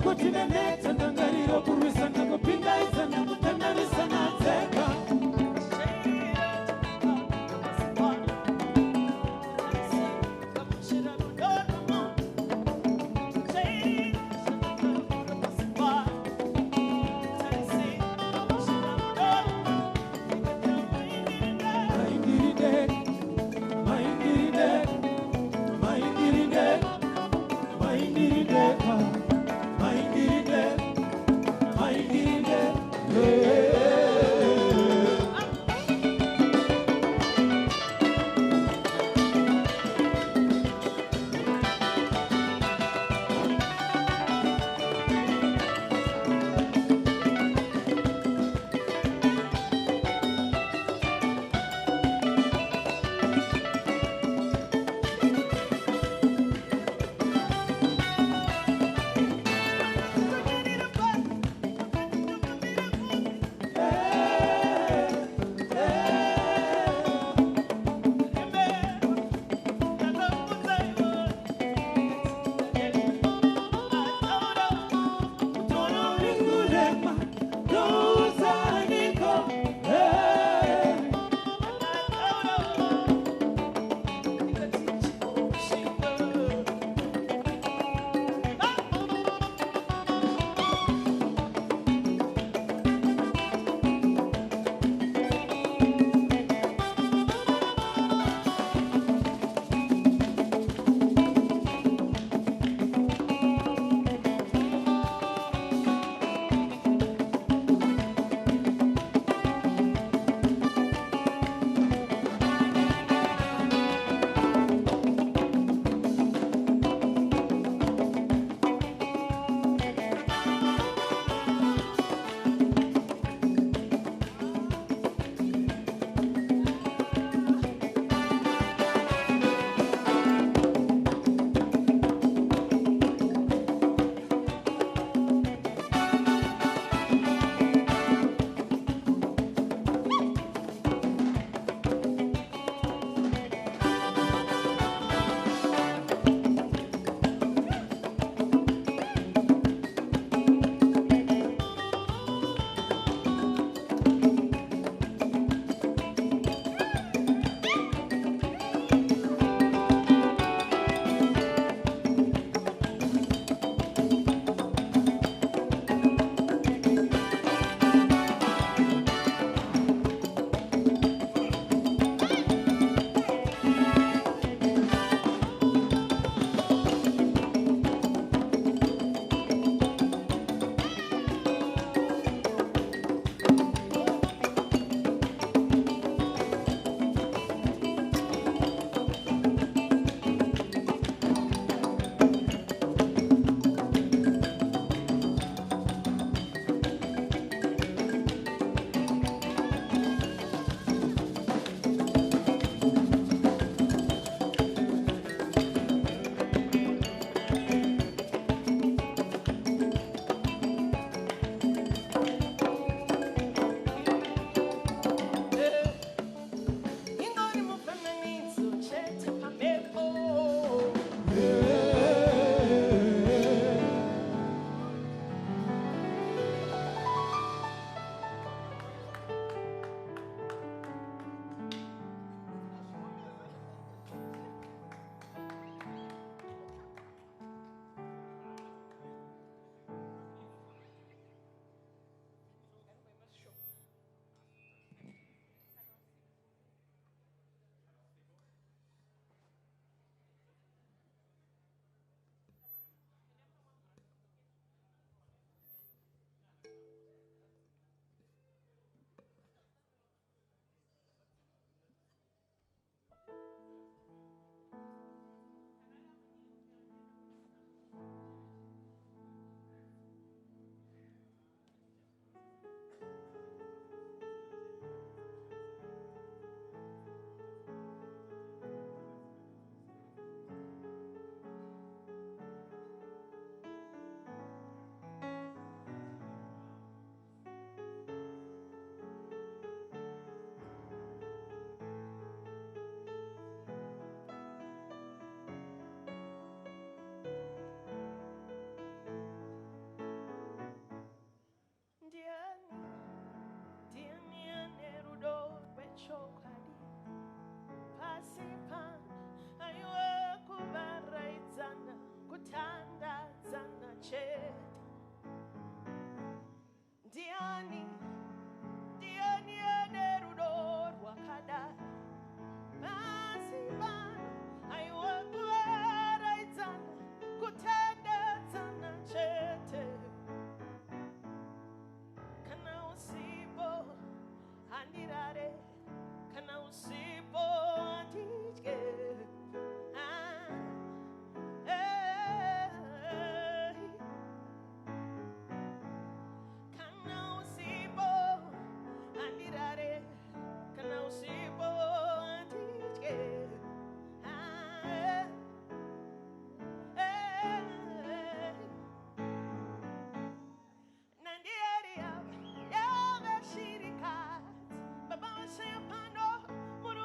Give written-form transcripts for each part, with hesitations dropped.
My che Diani Diani anerudor wakada Masiban I want to raizana kutenda sana chete Kana usibo Andirare Kana usibo Antijke Kana usibo Andirare Kana usibo Antijke Nandiaria Yaga Shirikat Baba Shampano Muru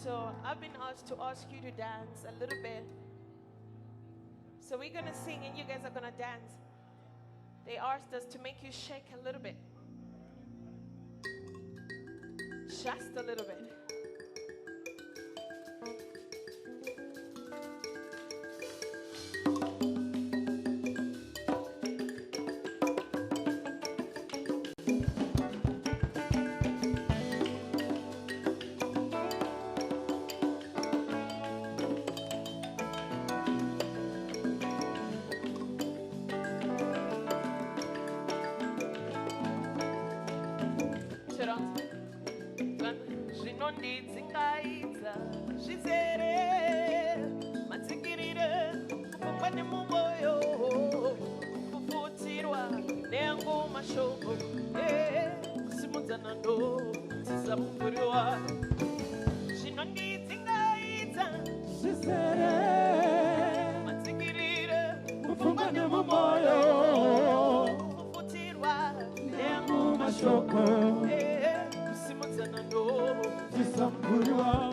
So I've been asked to ask you to dance a little bit. So we're going to sing and you guys are going to dance. They asked us to make you shake a little bit. Just a little bit. Zvinondidzingaidza zvizere matsikirire kufungwa nemumwoyo kufutirwa neyangu mashoko kusimudzana ndo tisamuburiwa zvinondidzingaidza zvizere matsikirire kufungwa nemumwoyo kufutirwa neyangu mashoko Samburwa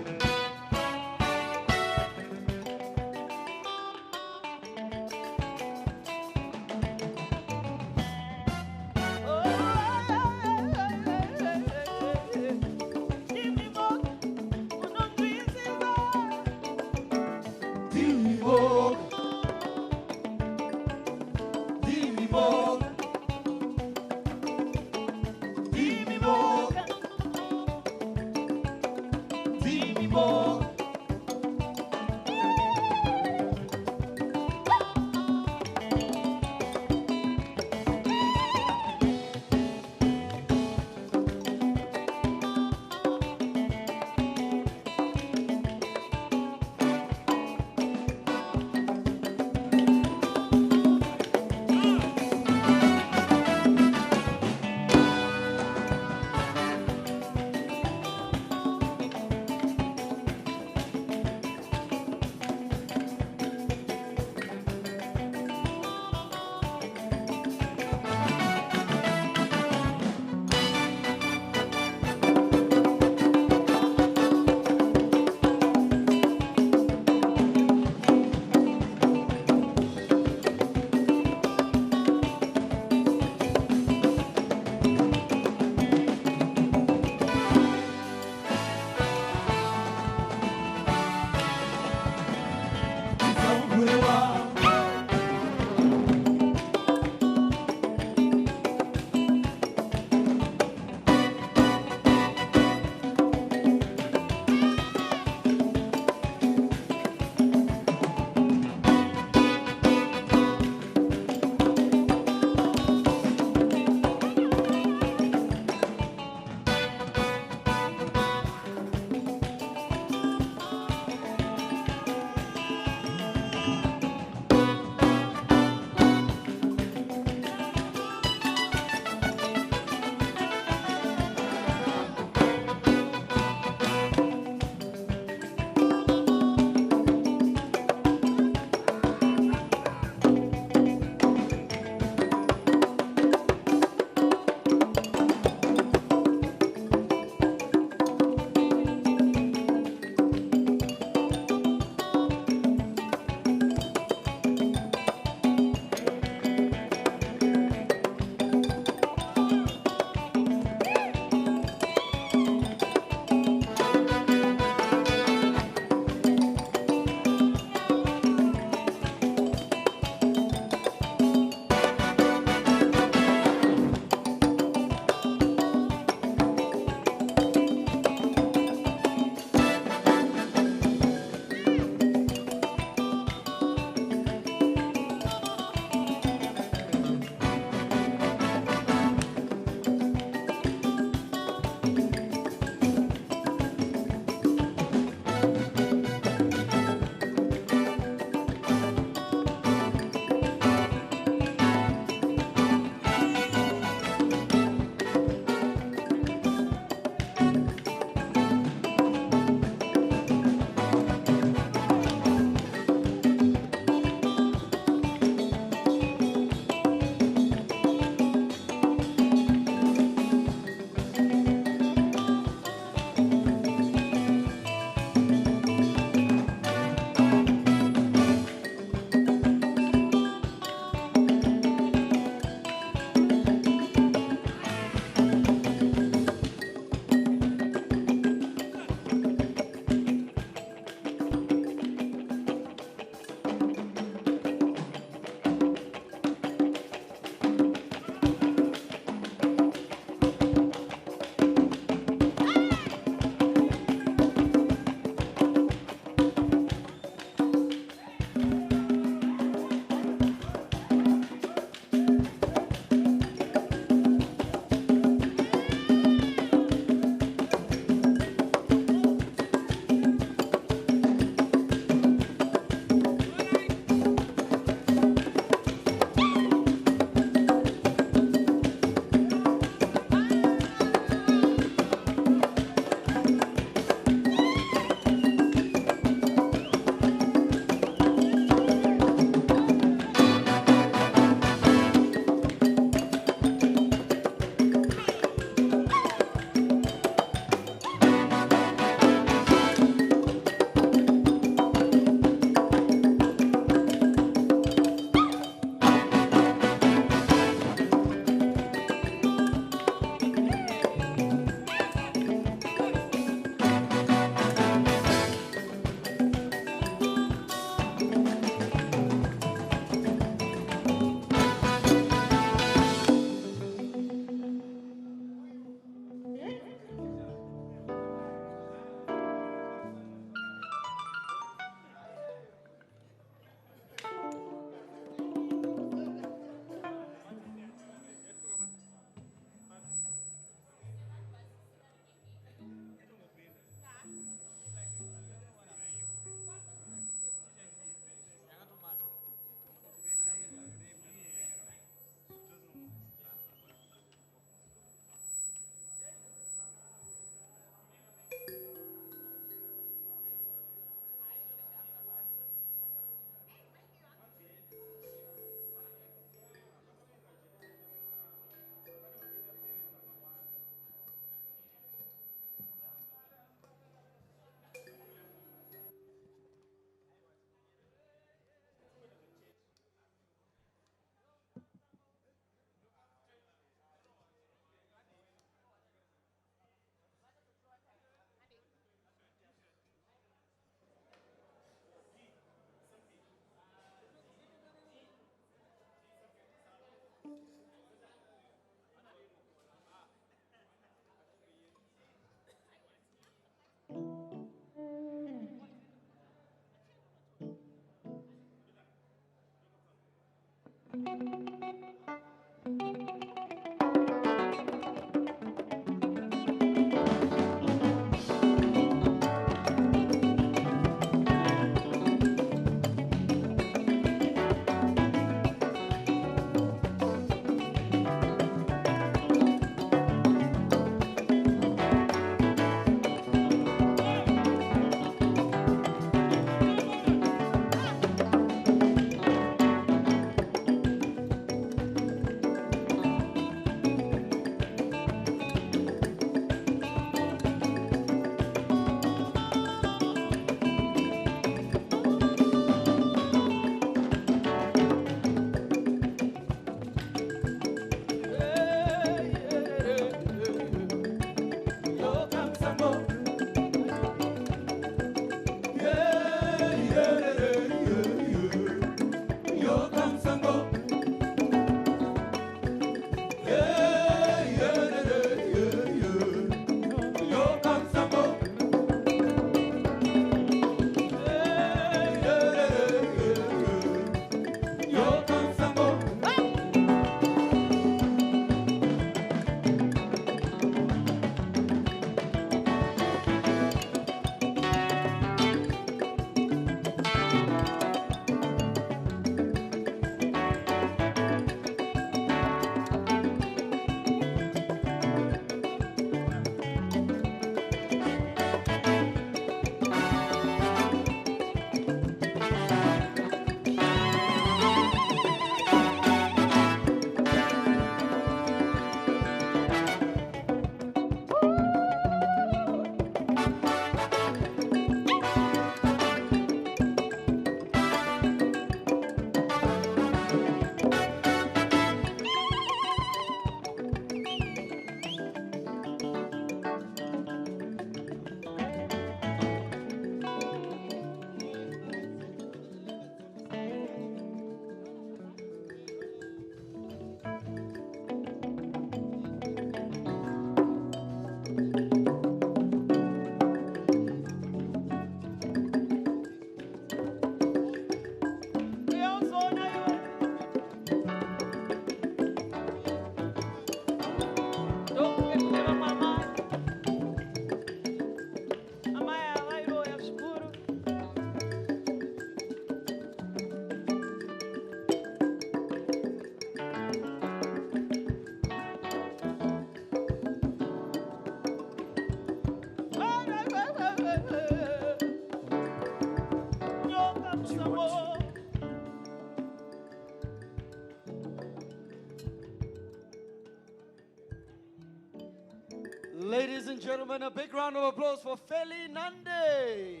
gentlemen, a big round of applause for Feli Nande.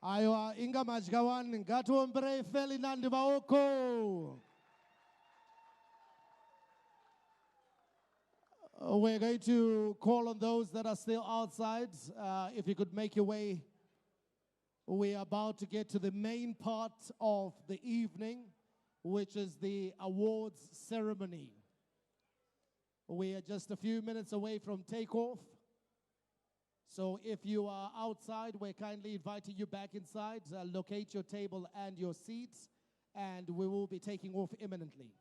Ayo inga majgawan ngatuombre Feli Nande Baoko. We're going to call on those that are still outside. If you could make your way. We are about to get to the main part of the evening, which is the awards ceremony. We are just a few minutes away from takeoff. So if you are outside, we're kindly inviting you back inside. Locate your table and your seats, and we will be taking off imminently.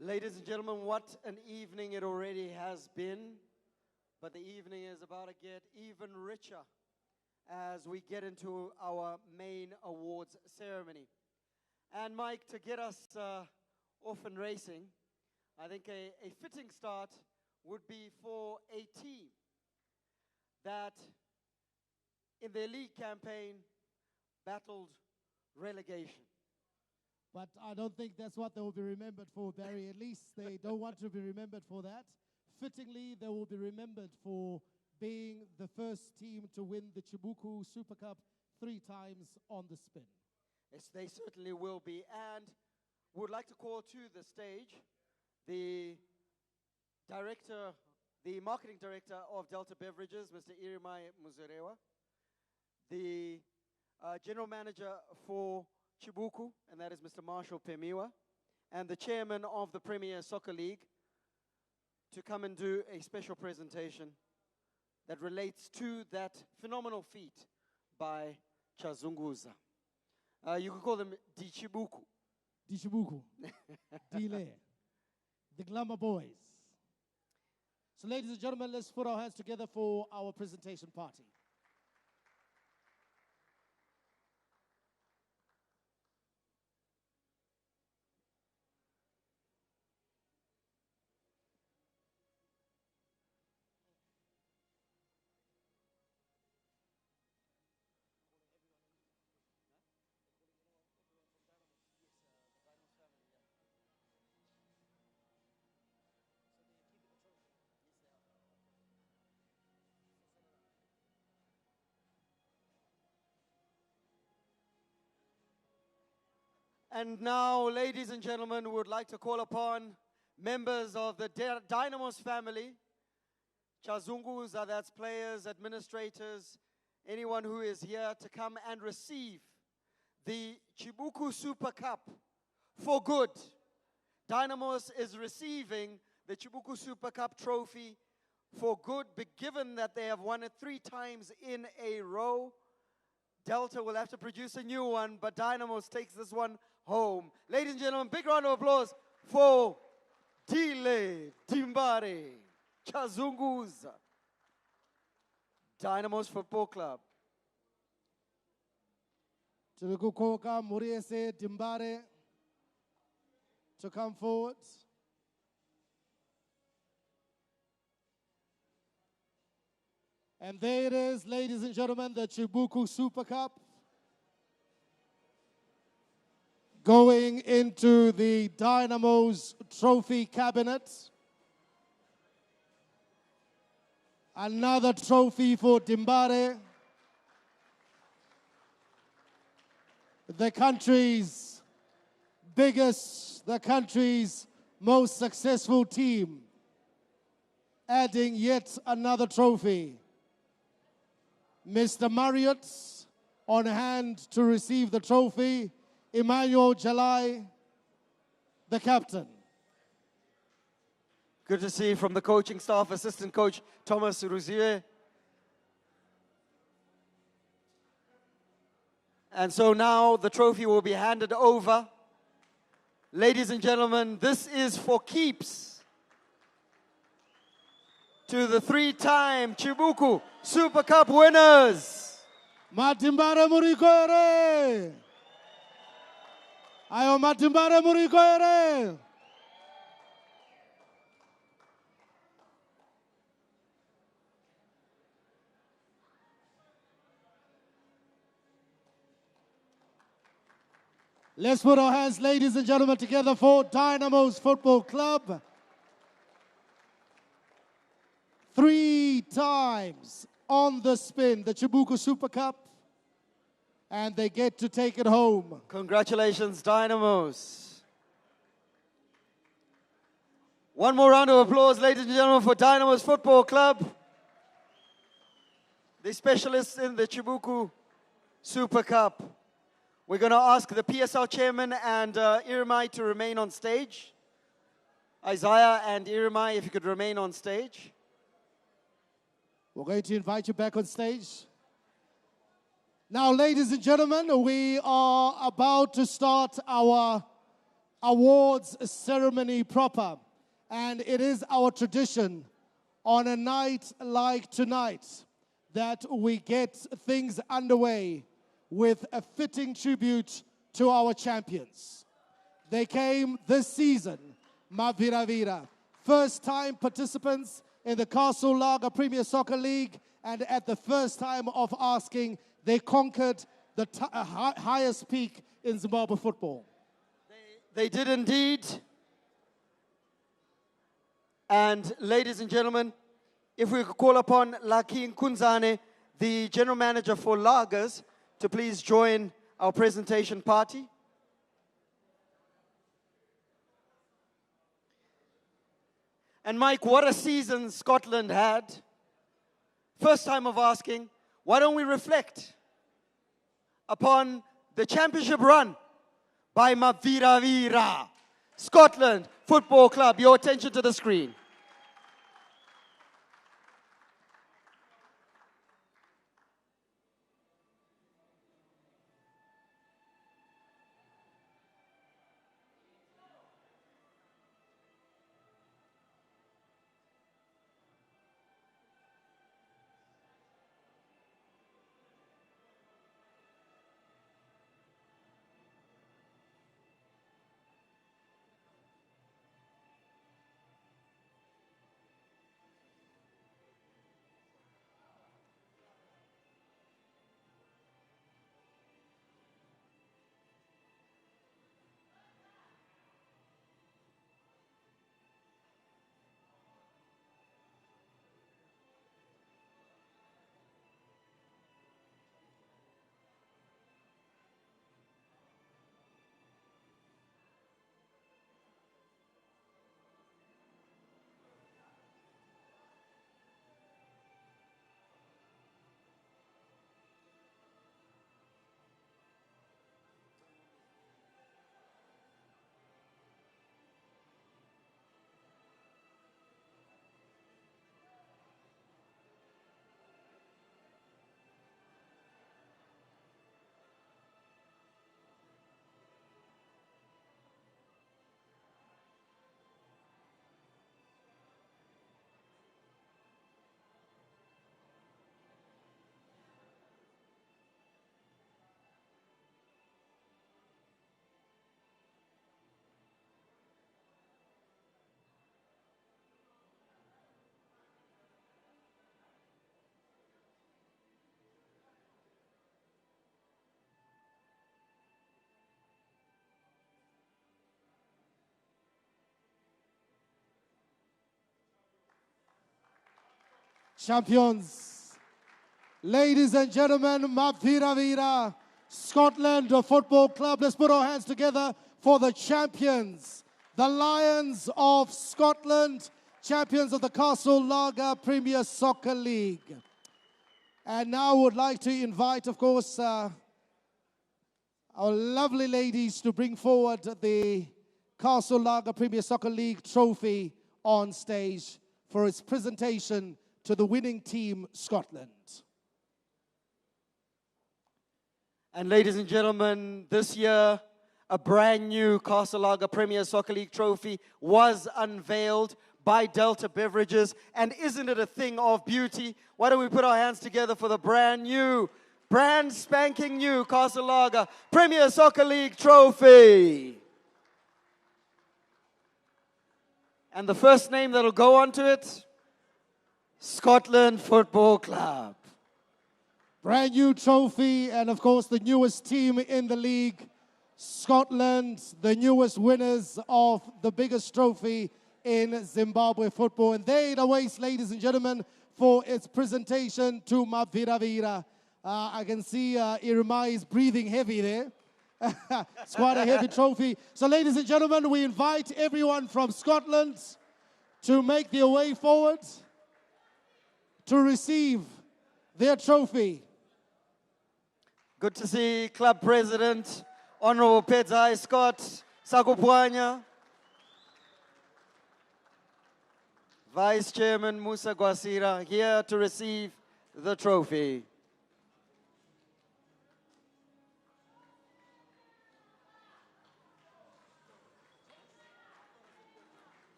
Ladies and gentlemen, what an evening it already has been. But the evening is about to get even richer as we get into our main awards ceremony. And Mike, to get us off and racing, I think a fitting start would be for a team that in their league campaign battled relegation. But I don't think that's what they will be remembered for, Barry. At least they don't want to be remembered for that. Fittingly, they will be remembered for being the first team to win the Chibuku Super Cup 3 times on the spin. Yes, they certainly will be. And would like to call to the stage the marketing director of Delta Beverages, Mr. Irimai Muzerewa, the general manager for Chibuku, and that is Mr. Marshall Pemiwa, and the chairman of the Premier Soccer League, to come and do a special presentation that relates to that phenomenal feat by Chazunguza. You could call them Dichibuku. Dichibuku. Dile. The Glamour Boys. So ladies and gentlemen, let's put our hands together for our presentation party. And now, ladies and gentlemen, we would like to call upon members of the Dynamos family. Chazungus, that's players, administrators, anyone who is here to come and receive the Chibuku Super Cup for good. Dynamos is receiving the Chibuku Super Cup trophy for good, given that they have won it 3 times in a row. Delta will have to produce a new one, but Dynamos takes this one home. Ladies and gentlemen, big round of applause for Dile Timbare Chazunguza, Dynamos Football Club. Chibuku Muriese Timbare to come forward. And there it is, ladies and gentlemen, the Chibuku Super Cup. Going into the Dynamo's trophy cabinet. Another trophy for Timbare. The country's biggest, the country's most successful team. Adding yet another trophy. Mr. Marriott on hand to receive the trophy. Emmanuel Jalai, the captain. Good to see from the coaching staff, assistant coach Thomas Ruzier. And so now the trophy will be handed over. Ladies and gentlemen, this is for keeps to the 3-time Chibuku Super Cup winners. Matimbare Murikoere. Ayo Matimbare Murikoere. Let's put our hands, ladies and gentlemen, together for Dynamos Football Club. 3 times on the spin, the Chibuku Super Cup, and they get to take it home. Congratulations, Dynamos. One more round of applause, ladies and gentlemen, for Dynamos Football Club. The specialists in the Chibuku Super Cup. We're going to ask the PSL chairman and Irmai to remain on stage. Isaiah and Irmai, if you could remain on stage. We're going to invite you back on stage. Now, ladies and gentlemen, we are about to start our awards ceremony proper. And it is our tradition on a night like tonight that we get things underway with a fitting tribute to our champions. They came this season, Maviravira, first-time participants in the Castle Lager Premier Soccer League, and at the first time of asking, they conquered the highest peak in Zimbabwe football. They did indeed. And ladies and gentlemen, if we could call upon Laki Nkunzane, the general manager for Lagers, to please join our presentation party. And Mike, what a season Scotland had. First time of asking, why don't we reflect upon the championship run by Maviravira, Scotland Football Club. Your attention to the screen. Champions, ladies and gentlemen, Maviravira, Scotland Football Club. Let's put our hands together for the champions, the Lions of Scotland, champions of the Castle Lager Premier Soccer League. And now I would like to invite, of course, our lovely ladies to bring forward the Castle Lager Premier Soccer League trophy on stage for its presentation to the winning team, Scotland. And ladies and gentlemen, this year, a brand new Castle Lager Premier Soccer League trophy was unveiled by Delta Beverages. And isn't it a thing of beauty? Why don't we put our hands together for the brand spanking new Castle Lager Premier Soccer League trophy. And the first name that'll go onto it, Scotland Football Club. Brand new trophy, and of course the newest team in the league, Scotland, the newest winners of the biggest trophy in Zimbabwe football. And there it awaits, ladies and gentlemen, for its presentation to Maviravira. I can see Irma is breathing heavy there. It's quite a heavy trophy. So ladies and gentlemen, we invite everyone from Scotland to make their way forward to receive their trophy. Good to see Club President, Honorable Pedzai Scott Sakupwanya, Vice Chairman Musa Gwasira, here to receive the trophy.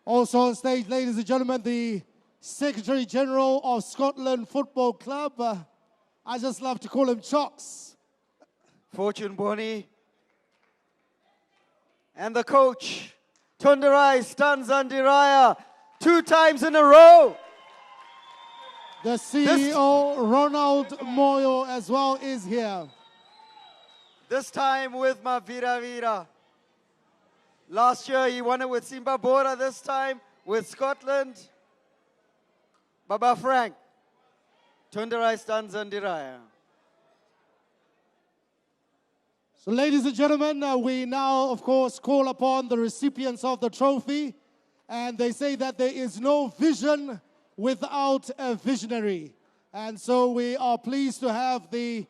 Also on stage, ladies and gentlemen, the Secretary General of Scotland Football Club. I just love to call him Chocks. Fortune Boni. And the coach, Tundarai Stanzandiraya, 2 times in a row. The CEO, Ronald Moyo, as well, is here. This time with Maviravira. Last year he won it with Simba Bora, this time with Scotland. Baba Frank, Tundarai Stanzandiraya. So ladies and gentlemen, we now, of course, call upon the recipients of the trophy. And they say that there is no vision without a visionary. And so we are pleased to have the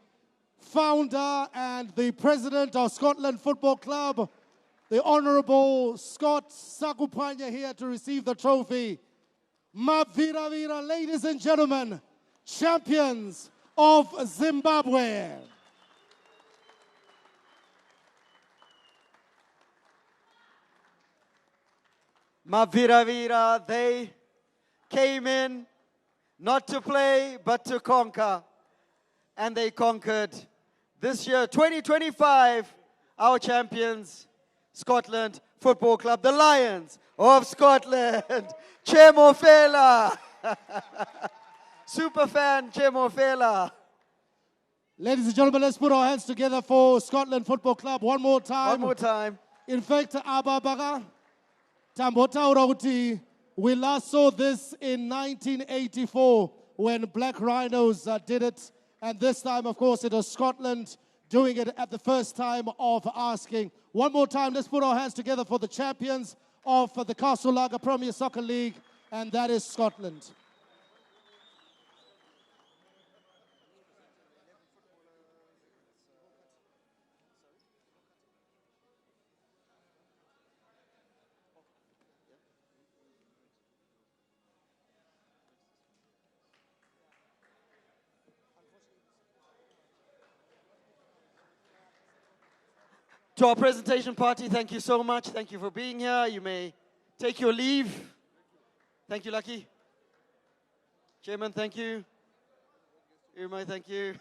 founder and the president of Scotland Football Club, the Honorable Scott Sakupwanya, here to receive the trophy. Maviravira, ladies and gentlemen, champions of Zimbabwe. Maviravira, they came in not to play but to conquer. And they conquered. This year, 2025, our champions, Scotland Football Club, the Lions of Scotland. Chemofela. Super fan Chemofela. Ladies and gentlemen, let's put our hands together for Scotland Football Club one more time. One more time. In fact, Ababaga, Tambota Urauti, we last saw this in 1984 when Black Rhinos did it. And this time, of course, it was Scotland doing it at the first time of asking. One more time, let's put our hands together for the champions of the Castle Lager Premier Soccer League, and that is Scotland. To our presentation party, thank you so much. Thank you for being here. You may take your leave. Thank you, Lucky. Chairman, thank you. Irma, thank you.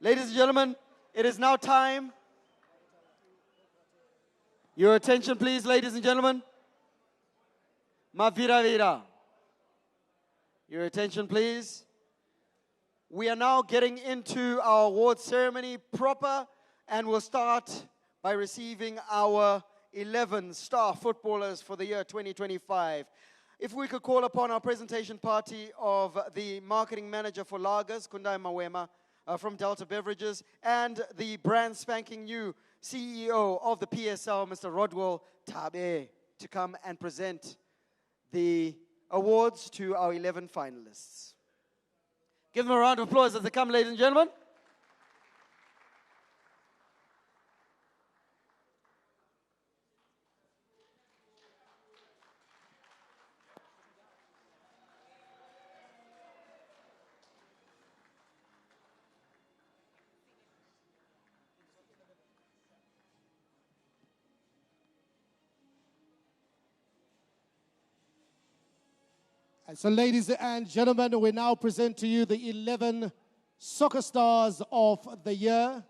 Ladies and gentlemen, it is now time. Your attention, please, ladies and gentlemen. Maviravira. Your attention, please. We are now getting into our award ceremony proper, and we'll start by receiving our 11 star footballers for the year 2025. If we could call upon our presentation party of the marketing manager for Lagers, Kundai Mawema, from Delta Beverages, and the brand spanking new CEO of the PSL, Mr. Rodwell Tabe, to come and present the awards to our 11 finalists. Give them a round of applause as they come, ladies and gentlemen. And so, ladies and gentlemen, we now present to you the 11 soccer stars of the year.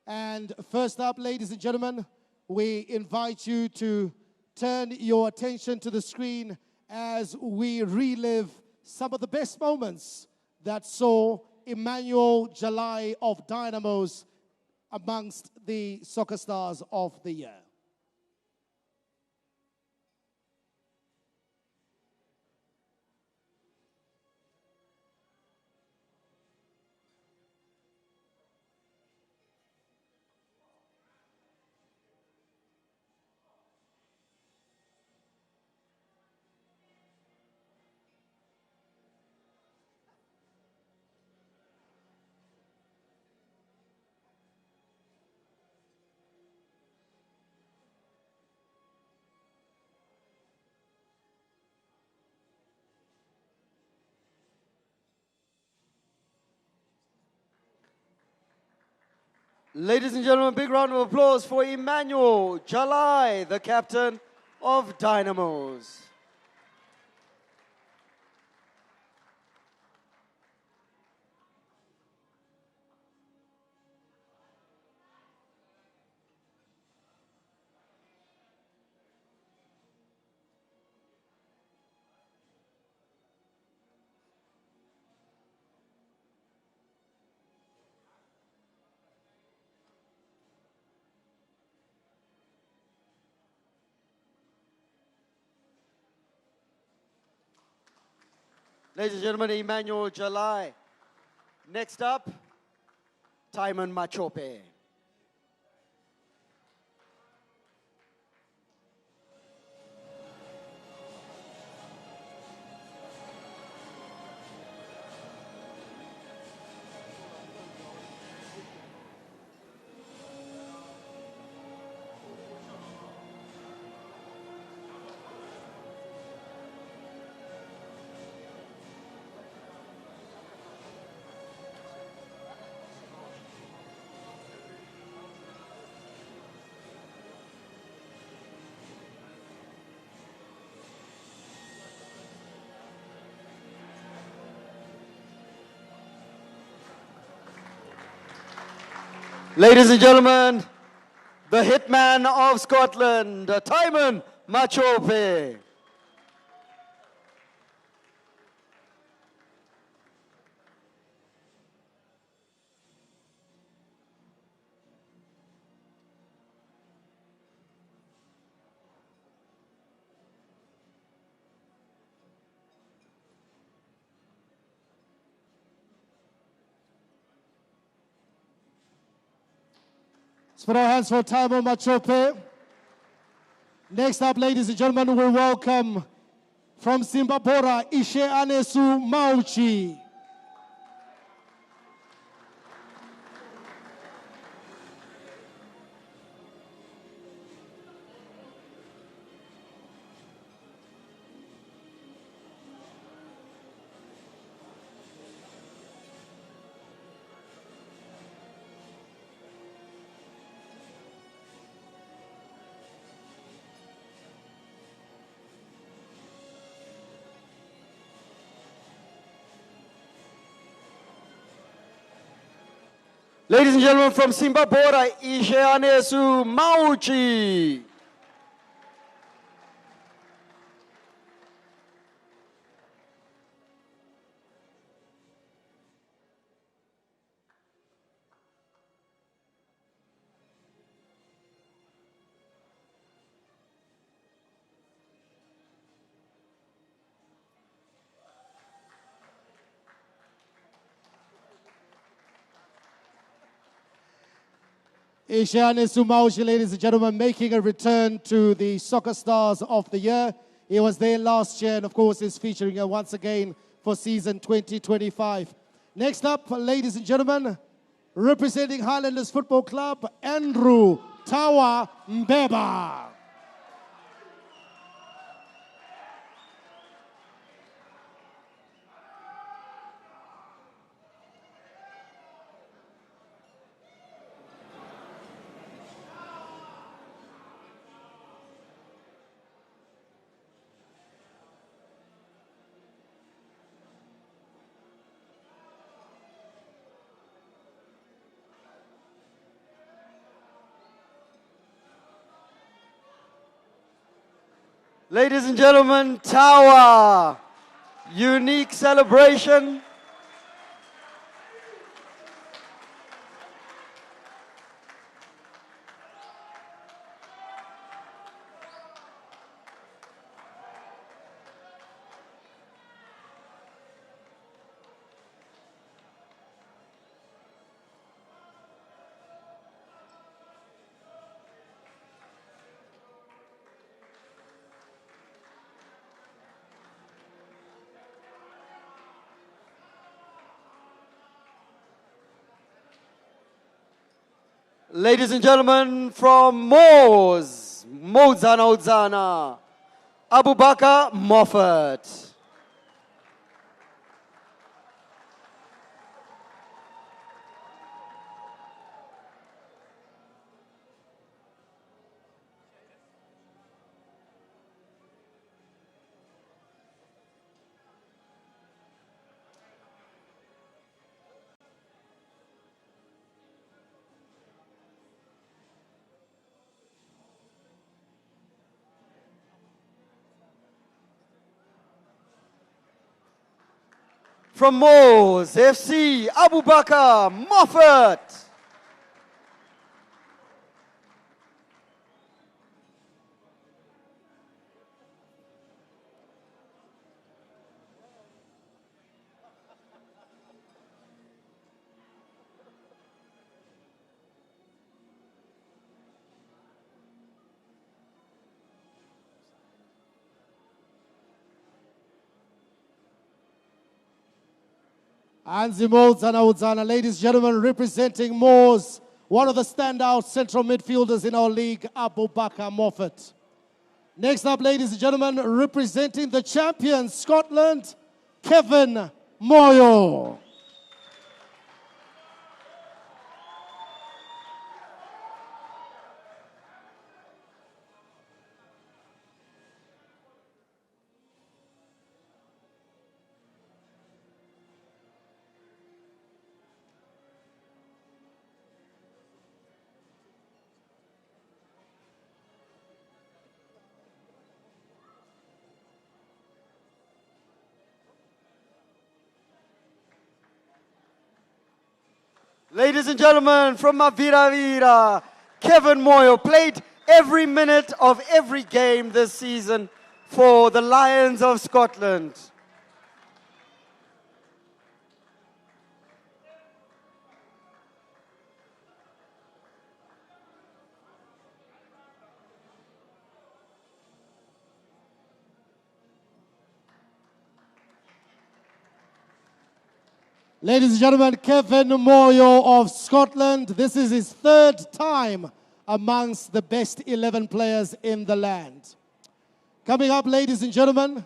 And first up, ladies and gentlemen, we invite you to turn your attention to the screen as we relive some of the best moments that saw Emmanuel Jalai of Dynamos amongst the soccer stars of the year. Ladies and gentlemen, big round of applause for Emmanuel Jalai, the captain of Dynamos. Ladies and gentlemen, Emmanuel Jalai. Next up, Timon Machope. Ladies and gentlemen, the hitman of Scotland, Timon Machope. Let's put our hands for Timon Machope. Next up, ladies and gentlemen, we welcome from Simbabora, Ishe Anesu Mauchi. Ladies and gentlemen, from Simbabora, Isheanesu Mauchi. Ishiane Sumaushi, ladies and gentlemen, making a return to the Soccer Stars of the Year. He was there last year and, of course, is featuring once again for season 2025. Next up, ladies and gentlemen, representing Highlanders Football Club, Andrew Tawa Mbeba. Ladies and gentlemen, Tawa, unique celebration. Ladies and gentlemen, from Modzana, Abubakar Moffat. From Moz FC, Abubakar Moffat. Anzi Modzana, ladies and gentlemen, representing Moz, one of the standout central midfielders in our league, Abubakar Moffat. Next up, ladies and gentlemen, representing the champion, Scotland, Kevin Moyo. Ladies and gentlemen, from Mavira Vira, Kevin Moyo played every minute of every game this season for the Lions of Scotland. Ladies and gentlemen, Kevin Moyo of Scotland. This is his third time amongst the best 11 players in the land. Coming up, ladies and gentlemen,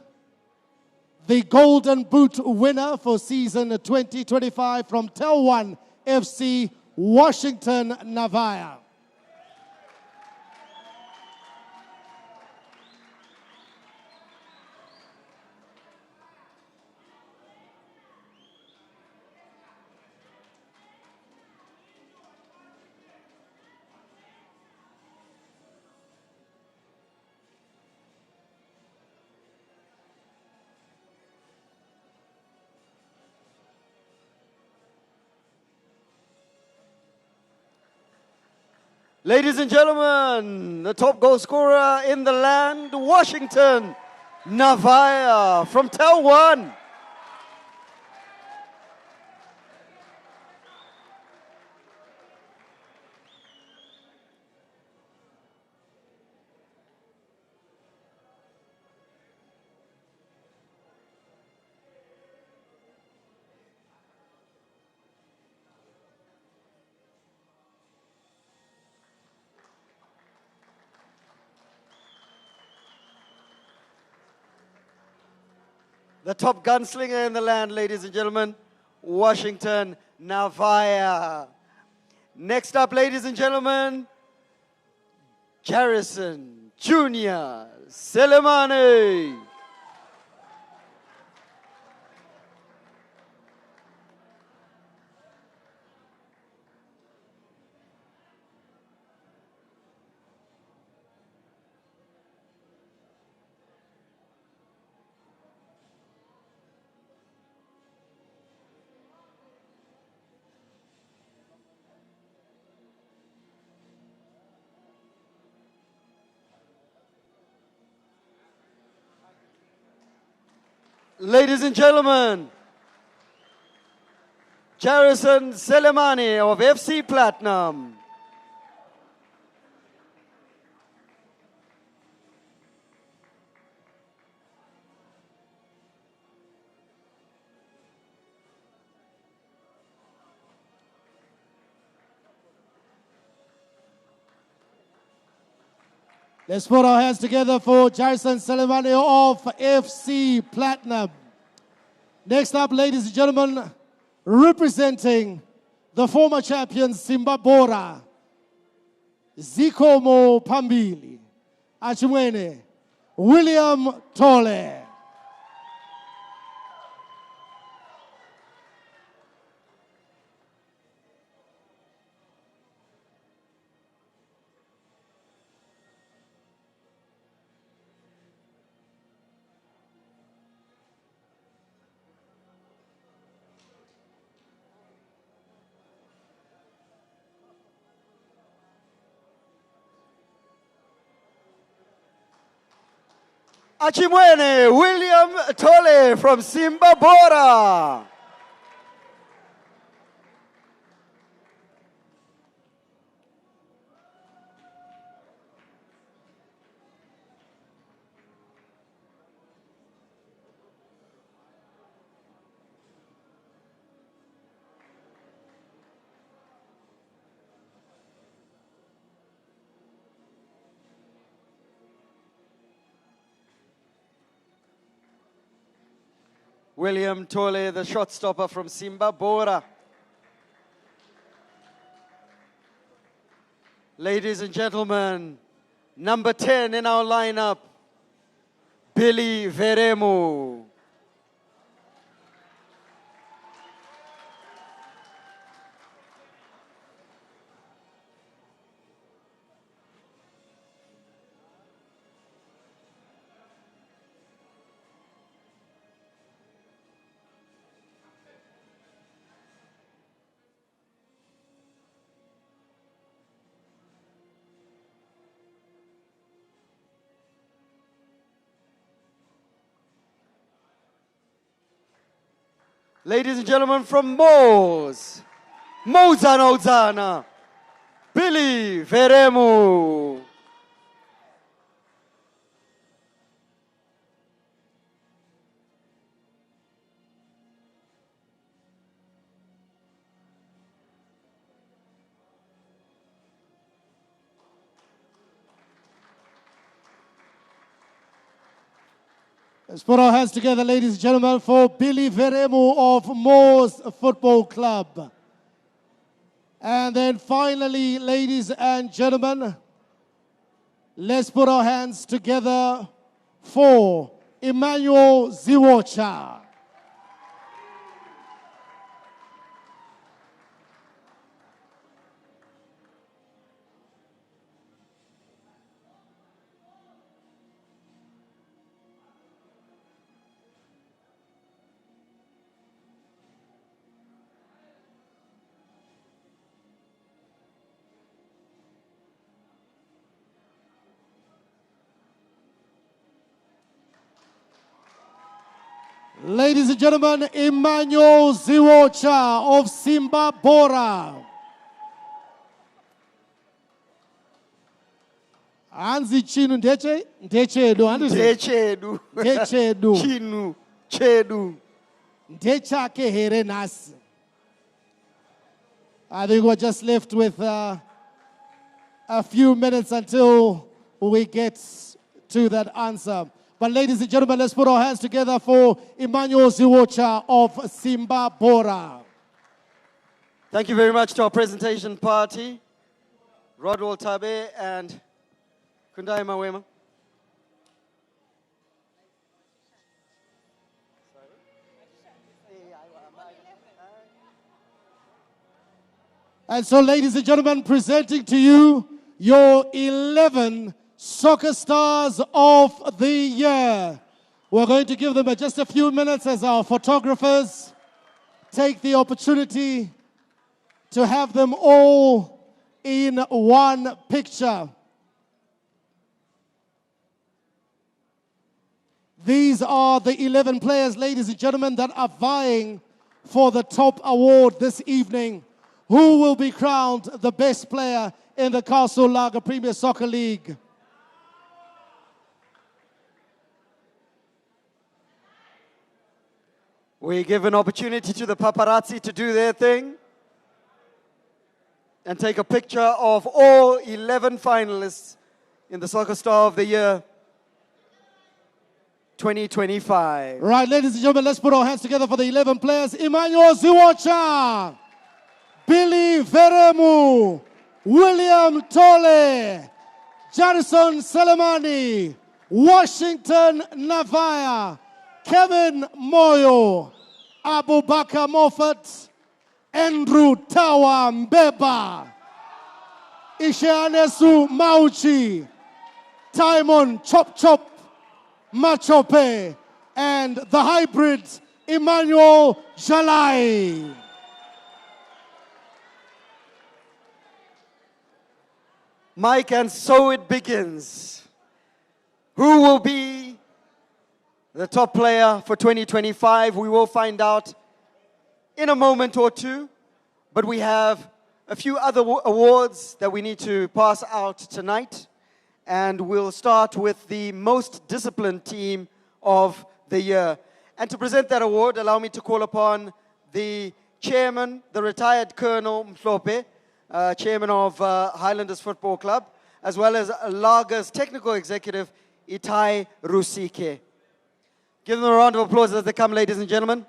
the Golden Boot winner for season 2025 from Tel One FC, Washington Navaya. Ladies and gentlemen, the top goal scorer in the land, Washington Navaya from Tel One. The top gunslinger in the land, ladies and gentlemen, Washington Navaya. Next up, ladies and gentlemen, Garrison Junior Selemani. Ladies and gentlemen, Jarrison Selemani of FC Platinum. Let's put our hands together for Jarrison Selemani of FC Platinum. Next up, ladies and gentlemen, representing the former champion Simba Bora, Zikomo Pambili, Achimwene, William Tole. Achimwene William Tole from Simba Bora. William Tole, the shot stopper from Simba Bora. Ladies and gentlemen, number 10 in our lineup, Billy Veremu. Ladies and gentlemen, from Moz, Mozana Ozana, Billy Veremu. Let's put our hands together, ladies and gentlemen, for Billy Veremu of Moz Football Club. And then finally, ladies and gentlemen, let's put our hands together for Emmanuel Ziwocha. Ladies and gentlemen, Emmanuel Ziwocha of Simba Bora. Anzi chinu ndechedu. Chinu chedu. Ndechake here nasi. I think we're just left with a few minutes until we get to that answer. But ladies and gentlemen, let's put our hands together for Emmanuel Ziwocha of Simba Bora. Thank you very much to our presentation party, Rodwell Tabe and Kundai Mawema. And so, ladies and gentlemen, presenting to you your 11 Soccer Stars of the Year. We're going to give them just a few minutes as our photographers take the opportunity to have them all in one picture. These are the 11 players, ladies and gentlemen, that are vying for the top award this evening. Who will be crowned the best player in the Castle Lager Premier Soccer League? We give an opportunity to the paparazzi to do their thing and take a picture of all 11 finalists in the Soccer Star of the Year 2025. Right, ladies and gentlemen, let's put our hands together for the 11 players. Emmanuel Ziwacha, Billy Veremu, William Tole, Jarison Selemani, Washington Navaya, Kevin Moyo, Abubakar Moffat, Andrew Tawa Mbeba, Isheanesu Mauchi, Timon Chop Chop Machope, and the hybrid Emmanuel Jalai. Mike, and so it begins. Who will be the top player for 2025? We will find out in a moment or two, but we have a few other awards that we need to pass out tonight, and we'll start with the most disciplined team of the year. And to present that award, allow me to call upon the chairman, the retired Colonel Mhlope, chairman of Highlanders Football Club, as well as Lager's technical executive, Itai Rusike. Give them a round of applause as they come, ladies and gentlemen.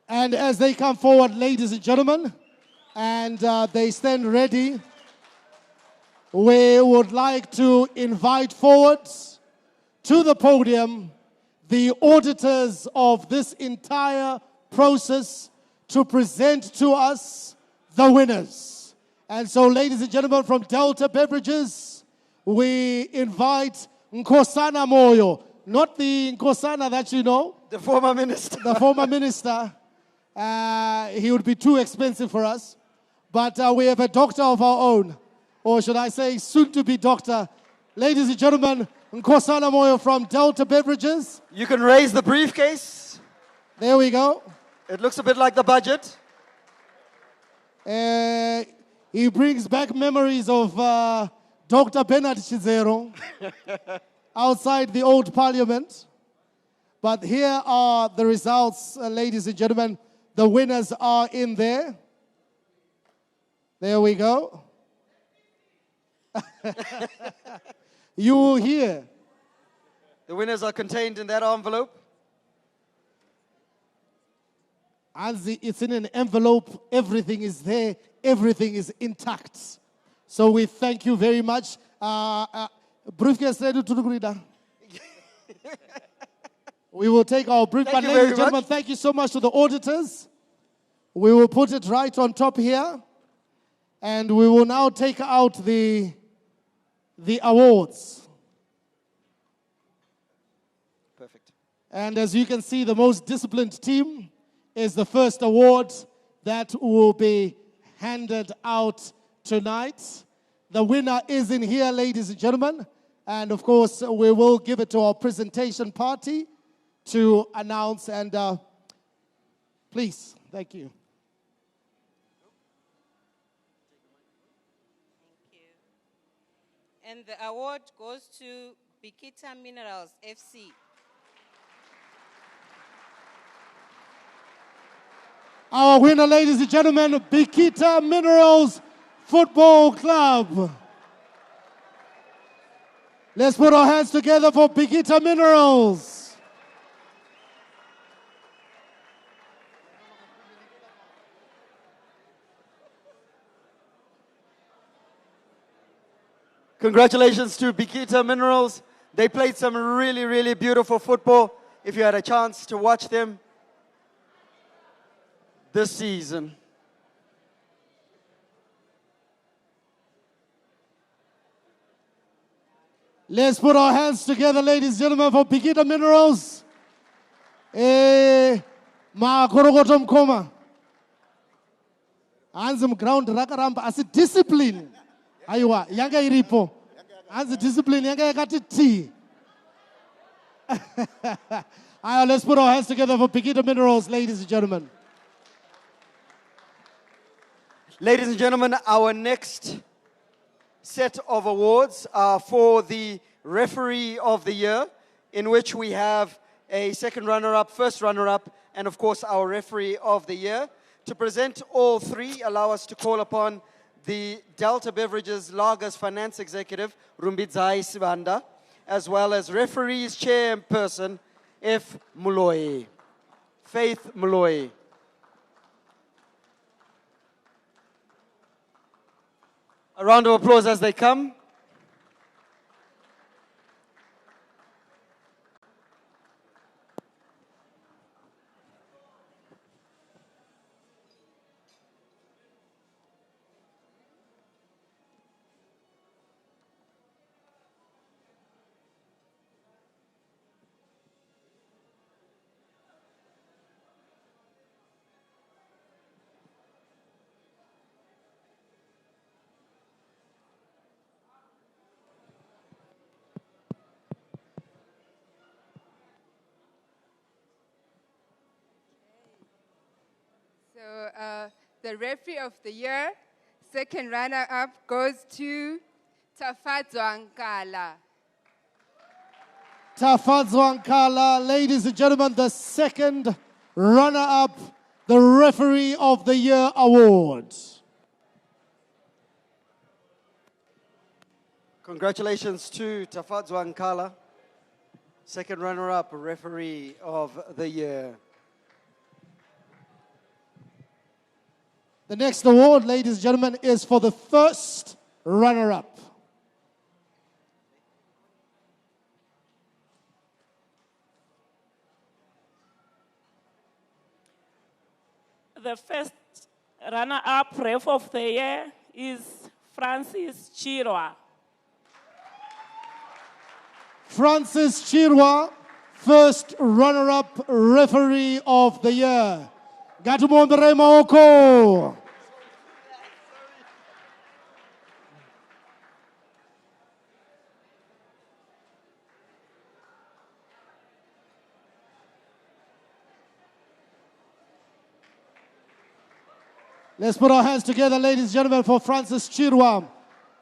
And as they come forward, ladies and gentlemen, and they stand ready, we would like to invite forward to the podium the auditors of this entire process to present to us the winners. And so, ladies and gentlemen, from Delta Beverages, we invite Nkosana Moyo, not the Nkosana that you know. The former minister. The former minister. He would be too expensive for us. But we have a doctor of our own, or should I say soon-to-be doctor. Ladies and gentlemen, Nkosana Moyo from Delta Beverages. You can raise the briefcase. There we go. It looks a bit like the budget. He brings back memories of Dr. Bernard Chizero outside the old parliament. But here are the results, ladies and gentlemen. The winners are in there. There we go. You will hear. The winners are contained in that envelope. Anzi, it's in an envelope. Everything is there. Everything is intact. So we thank you very much. Briefcase ready to the We will take our brief. But ladies and gentlemen, thank you so much to the auditors. We will put it right on top here. And we will now take out the awards. Perfect. And as you can see, the most disciplined team is the first award that will be handed out tonight. The winner is in here, ladies and gentlemen. And of course, we will give it to our presentation party to announce. And please, thank you. And the award goes to Bikita Minerals FC. Our winner, ladies and gentlemen, Bikita Minerals Football Club. Let's put our hands together for Bikita Minerals. Congratulations to Bikita Minerals. They played some really, really beautiful football. If you had a chance to watch them this season. Let's put our hands together, ladies and gentlemen, for Bikita Minerals. Hanzi ground rakaramba asi discipline. Aiwa, yanga iripo. Hanzi discipline yanga yakati T. Let's put our hands together for Pikita Minerals, ladies and gentlemen. Ladies and gentlemen, our next set of awards are for the Referee of the Year, in which we have a second runner-up, first runner-up, and of course our Referee of the Year. To present all three, allow us to call upon the Delta Beverages Lagers Finance Executive, Rumbidzai Sibanda, as well as Referees Chairperson, F. Muloyi, Faith Muloyi. A round of applause as they come. So the Referee of the Year, second runner-up goes to Tafadzwankala. Tafadzwankala, ladies and gentlemen, the second runner-up, the Referee of the Year award. Congratulations to Tafadzwankala, second runner-up, Referee of the Year. The next award, ladies and gentlemen, is for the first runner-up. The first runner-up ref of the year is Francis Chirwa. Francis Chirwa, first runner-up referee of the year. Gatumondere Maoko. Let's put our hands together, ladies and gentlemen, for Francis Chirwa.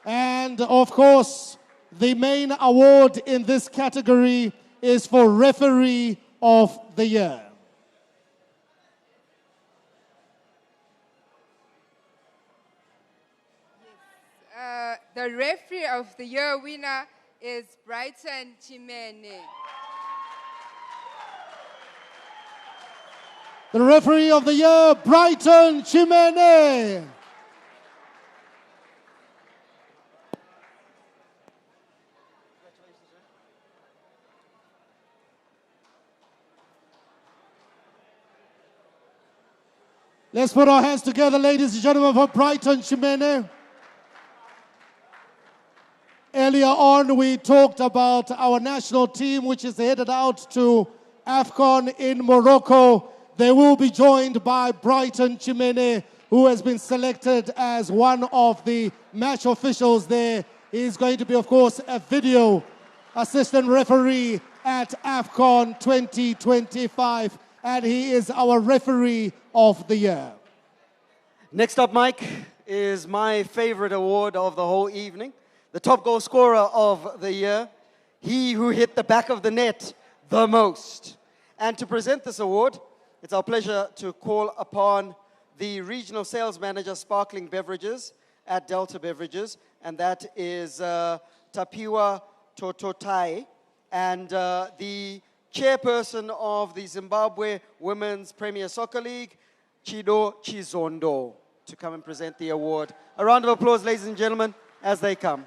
And of course, the main award in this category is for Referee of the Year. The Referee of the Year winner is Brighton Chimene. The Referee of the Year, Brighton Chimene. Let's put our hands together, ladies and gentlemen, for Brighton Chimene. Earlier on, we talked about our national team, which is headed out to AFCON in Morocco. They will be joined by Brighton Chimene, who has been selected as one of the match officials there. He's going to be, of course, a video assistant referee at AFCON 2025, and he is our Referee of the Year. Next up, Mike, is my favorite award of the whole evening. The top goal scorer of the year, he who hit the back of the net the most. And to present this award, it's our pleasure to call upon the Regional Sales Manager, Sparkling Beverages at Delta Beverages, and that is Tapiwa Tototai, and the chairperson of the Zimbabwe Women's Premier Soccer League, Chido Chizondo, to come and present the award. A round of applause, ladies and gentlemen, as they come.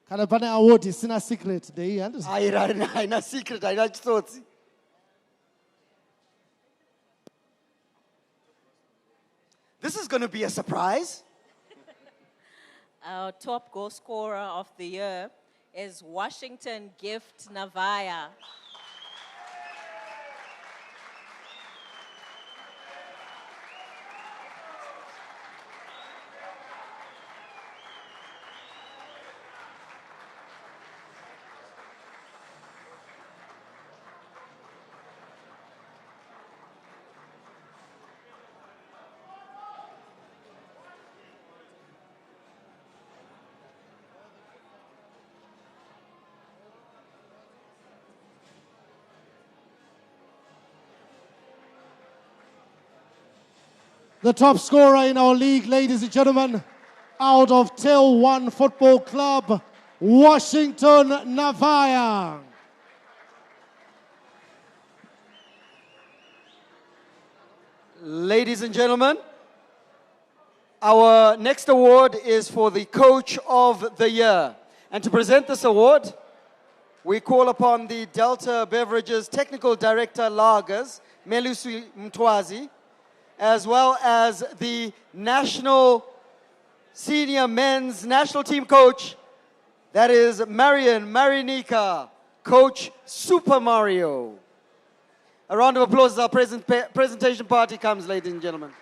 Kana pane award isina secret day and Haina secret, haina chitsotsi. This is going to be a surprise. Our top goal scorer of the year is Washington Gift Navaya. The top scorer in our league, ladies and gentlemen, out of Tel 1 Football Club, Washington Navaya. Ladies and gentlemen, our next award is for the Coach of the Year. And to present this award, we call upon the Delta Beverages Technical Director Lagers, Melusi Mtwazi, as well as the National Senior Men's National Team Coach, that is Marian Marinika, Coach Super Mario. A round of applause as our presentation party comes, ladies and gentlemen.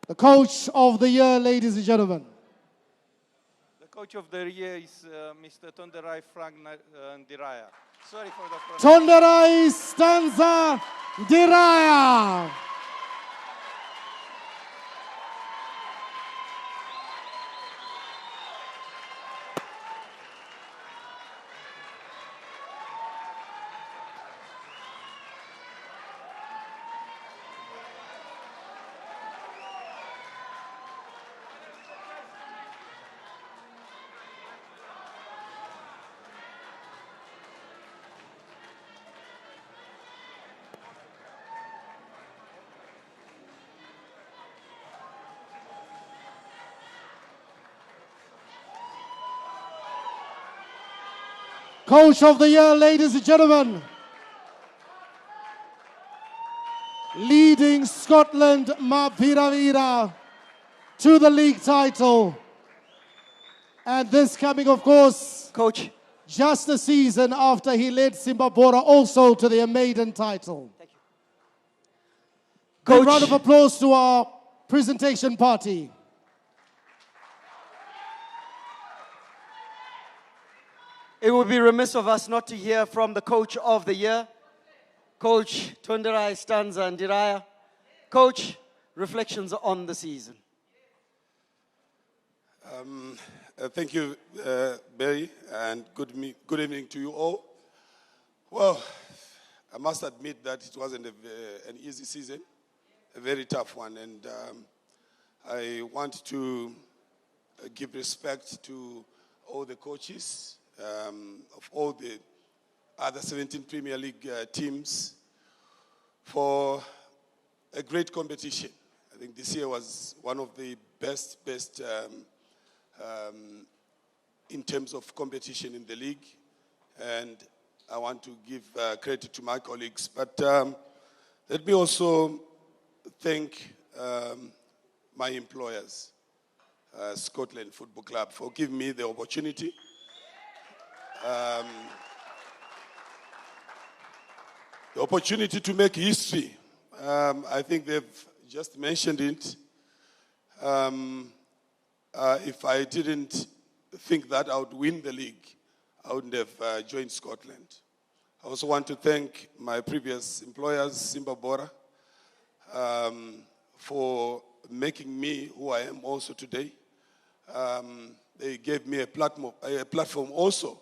The Coach of the Year, ladies and gentlemen. The Coach of the Year is Mr. Tonderai Frank Ndiraya. Sorry for the Tonderai Stanza Diraya. Coach of the Year, ladies and gentlemen. Leading Scotland Maviravira to the league title. And this coming, of course, Coach, just a season after he led Simbabora also to their maiden title. thank you. Good Coach, round of applause to our presentation party. it would be remiss of us not to hear from the Coach of the Year, Coach Tonderai Stanza Ndiraya. Coach, reflections on the season. Thank you, Barry, and good evening to you all. Well, I must admit that it wasn't an easy season, a very tough one, and I want to give respect to all the coaches of all the other 17 Premier League teams for a great competition. I think this year was one of the best in terms of competition in the league, and I want to give credit to my colleagues. But let me also thank my employers, Scotland Football Club, for giving me the opportunity. The opportunity to make history. I think they've just mentioned it. If I didn't think that I would win the league, I wouldn't have joined Scotland. I also want to thank my previous employers, Simbabora, for making me who I am also today. They gave me a platform also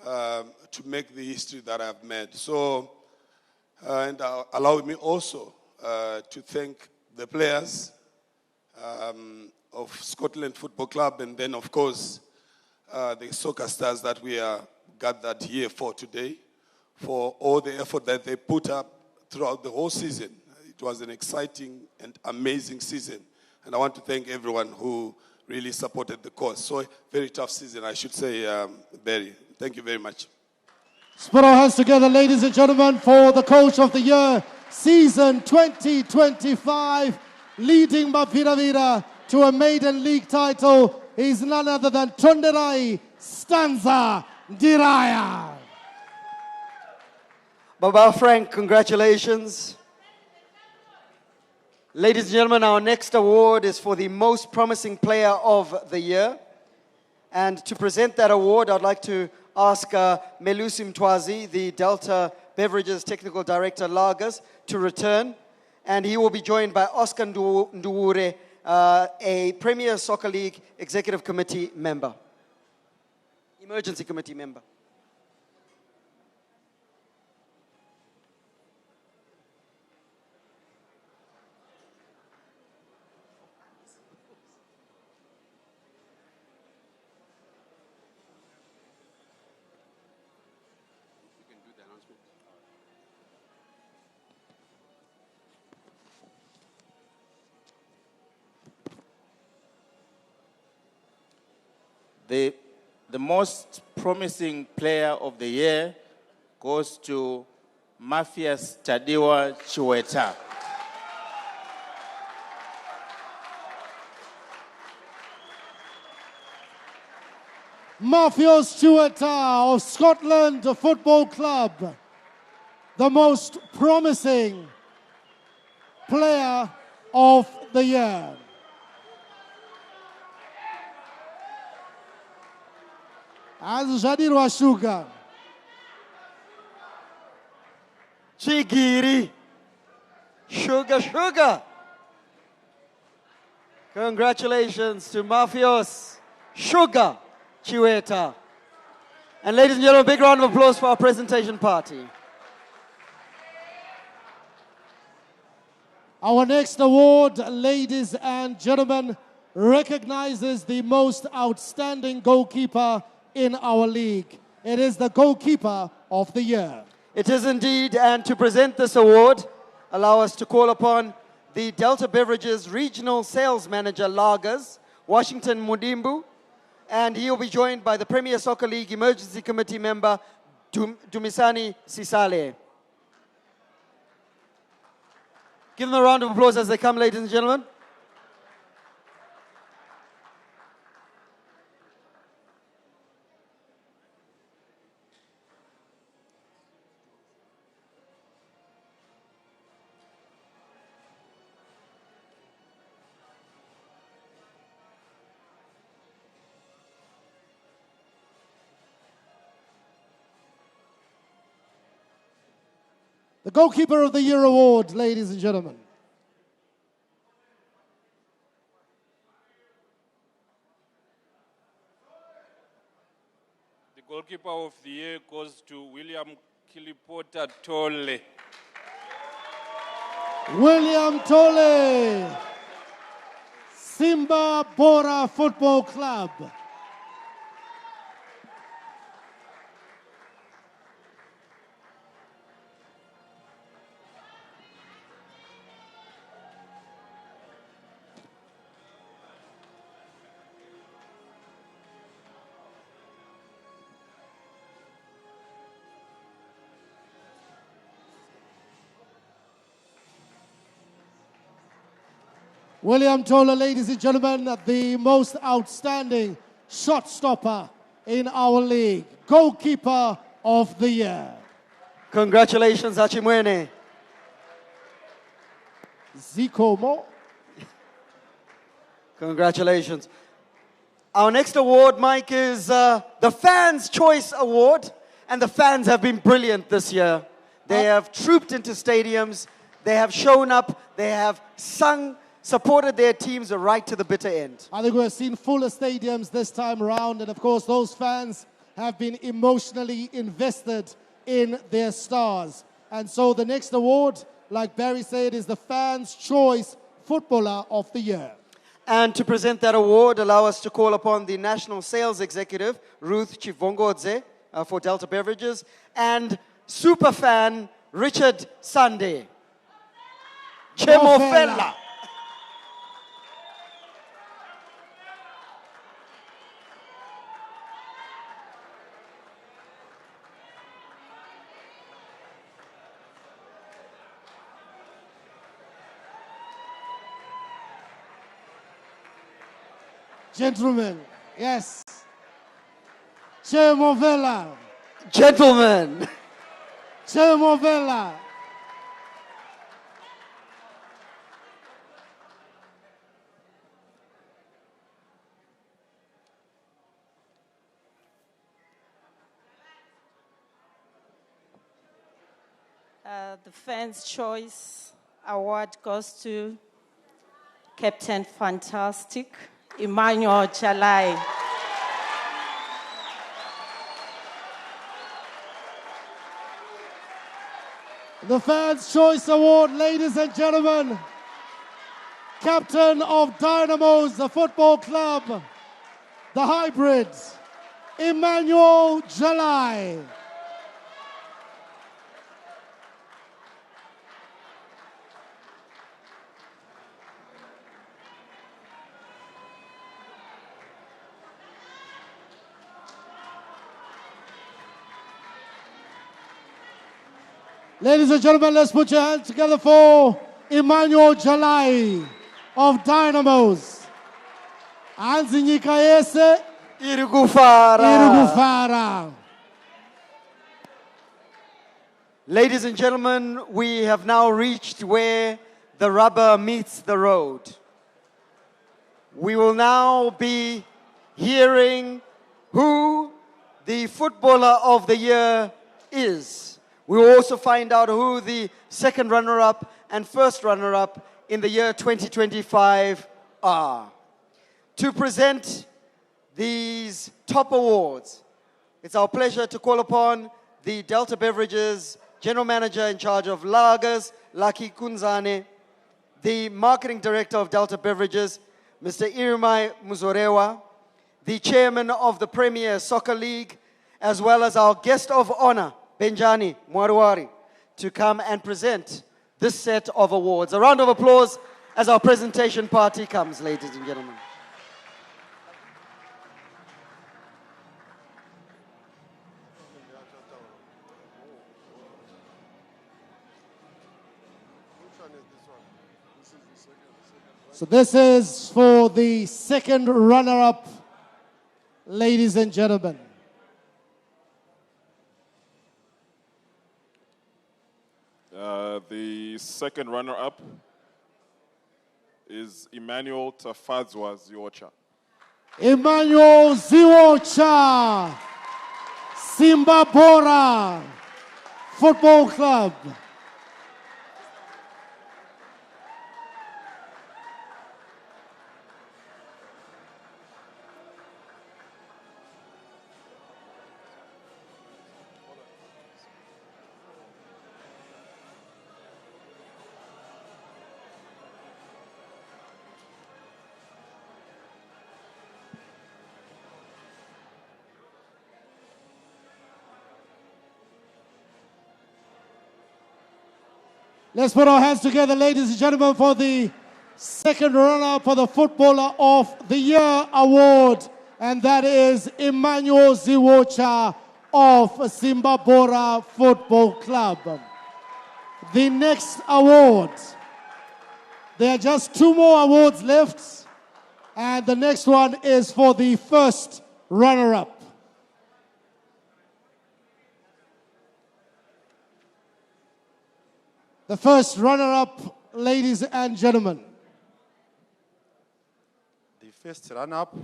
to make the history that I've made. So, and allow me also to thank the players of Scotland Football Club, and then, of course, the soccer stars that we are gathered here for today, for all the effort that they put up throughout the whole season. It was an exciting and amazing season, and I want to thank everyone who really supported the cause. So, very tough season, I should say, Barry. Thank you very much. Put our hands together, ladies and gentlemen, for the Coach of the Year, season 2025, leading Mapiravira to a maiden league title is none other than Tonderai Stanza Diraya. Baba Frank, congratulations. Ladies and gentlemen, our next award is for the most promising player of the year. And to present that award, I'd like to ask Melusi Mtwazi, the Delta Beverages Technical Director, Lagos, to return. And he will be joined by Oscar Nduwure, a Premier Soccer League Executive Committee member, Emergency Committee member. The most promising player of the year goes to Mafias Tadiwa Chiweta. Mafios Chiweta of Scotland Football Club, the most promising player of the year. As Jadirwa Sugar. Chigiri. Sugar. Congratulations to Mafios Sugar Chiweta. And ladies and gentlemen, big round of applause for our presentation party. Our next award, ladies and gentlemen, recognizes the most outstanding goalkeeper in our league. It is the Goalkeeper of the Year. It is indeed, and to present this award, allow us to call upon the Delta Beverages Regional Sales Manager, Lagos, Washington Mudimbu, and he will be joined by the Premier Soccer League Emergency Committee member, Dumisani Sisale. Give them a round of applause as they come, ladies and gentlemen. The Goalkeeper of the Year award, ladies and gentlemen. The Goalkeeper of the Year goes to William Kilipota Tole. William Tole, Simba Bora Football Club. William Tola, ladies and gentlemen, the most outstanding shot stopper in our league. Goalkeeper of the Year. Congratulations, Achimwene. Zikomo. Congratulations. Our next award, Mike, is the Fans' Choice Award. And the fans have been brilliant this year. They have trooped into stadiums. They have shown up. They have sung, supported their teams right to the bitter end. I think we've seen fuller stadiums this time around, and of course those fans have been emotionally invested in their stars. And so the next award, like Barry said, is the Fans' Choice Footballer of the Year. And to present that award, allow us to call upon the National Sales Executive, Ruth Chivongodze, for Delta Beverages, and superfan Richard Sande. Chemofela. Gentlemen, yes. Chemofela. Gentlemen. Chemofela. The Fans' Choice Award goes to Captain Fantastic, Emmanuel Chalai. The Fans' Choice Award, ladies and gentlemen, Captain of Dynamos, the football club, the Hybrids, Emmanuel Jalai. Ladies and gentlemen, let's put your hands together for Emmanuel Jalai of Dynamos. Anzinyika yese irikufara. Ladies and gentlemen, we have now reached where the rubber meets the road. We will now be hearing who the footballer of the year is. We will also find out who the second runner-up and first runner-up in the year 2025 are. To present these top awards, it's our pleasure to call upon the Delta Beverages General Manager in charge of Lagers, Lucky Kunzane, the Marketing Director of Delta Beverages, Mr. Irmai Muzorewa, the Chairman of the Premier Soccer League, as well as our guest of honor, Benjani Mwaruwari, to come and present this set of awards. A round of applause as our presentation party comes, ladies and gentlemen. So this is for the second runner-up, ladies and gentlemen. The second runner-up is Emmanuel Tafadzwa Ziocha. Emmanuel Ziocha, Simba Bora Football Club. Let's put our hands together, ladies and gentlemen, for the second runner for the Footballer of the Year award, and that is Emmanuel Ziwocha of Simba Bora Football Club. The next award, there are just two more awards left, and the next one is for the first runner-up. The first runner-up, ladies and gentlemen. The first runner-up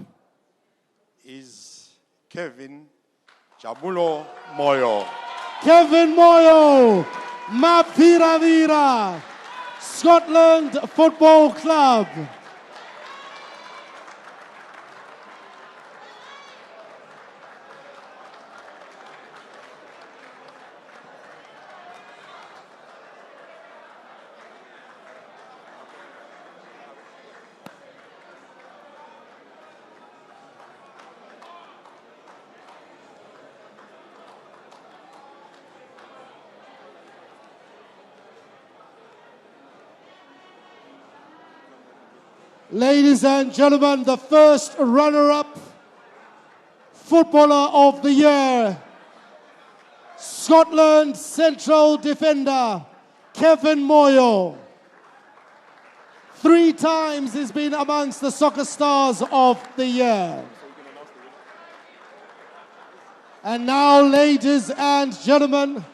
is Kevin Jabulo Moyo. Kevin Moyo, Mapiravira, Scotland Football Club. Ladies and gentlemen, the first runner-up Footballer of the Year, Scotland Central Defender, Kevin Moyo. 3 times he's been amongst the Soccer Stars of the Year. And now, ladies and gentlemen,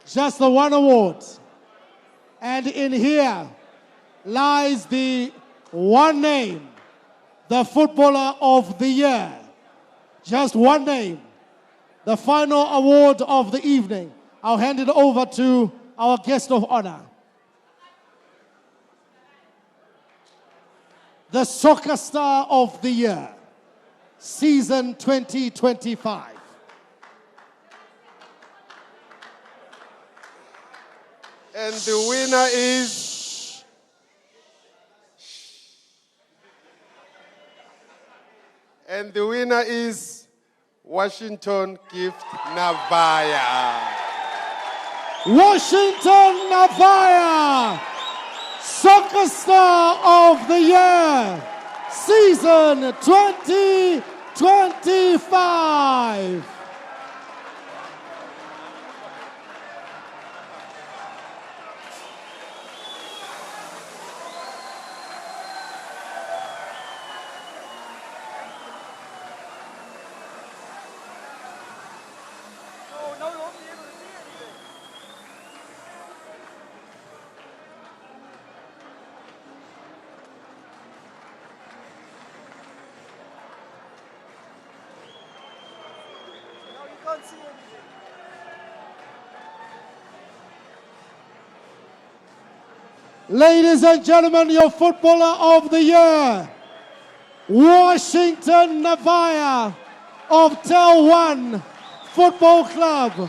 just the one award. And in here lies the one name, the Footballer of the Year. Just one name, the final award of the evening. I'll hand it over to our guest of honor. The Soccer Star of the Year, season 2025. And the winner is Washington Gift Navaya. Washington Navaya, Soccer Star of the Year, season 2025. Ladies and gentlemen, your Footballer of the Year, Washington Navaya of Tel One Football Club.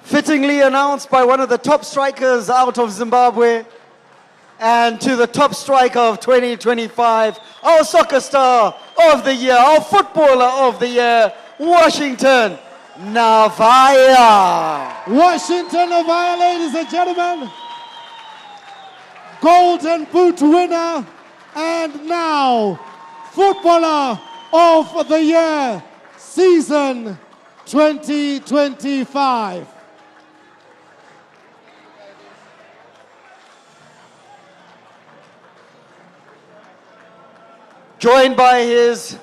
Fittingly announced by one of the top strikers out of Zimbabwe, and to the top striker of 2025, our Soccer Star of the Year, our Footballer of the Year, Washington Navaya. Washington Navaya, ladies and gentlemen, Golden Boot winner, and now Footballer of the Year, season 2025. Joined by his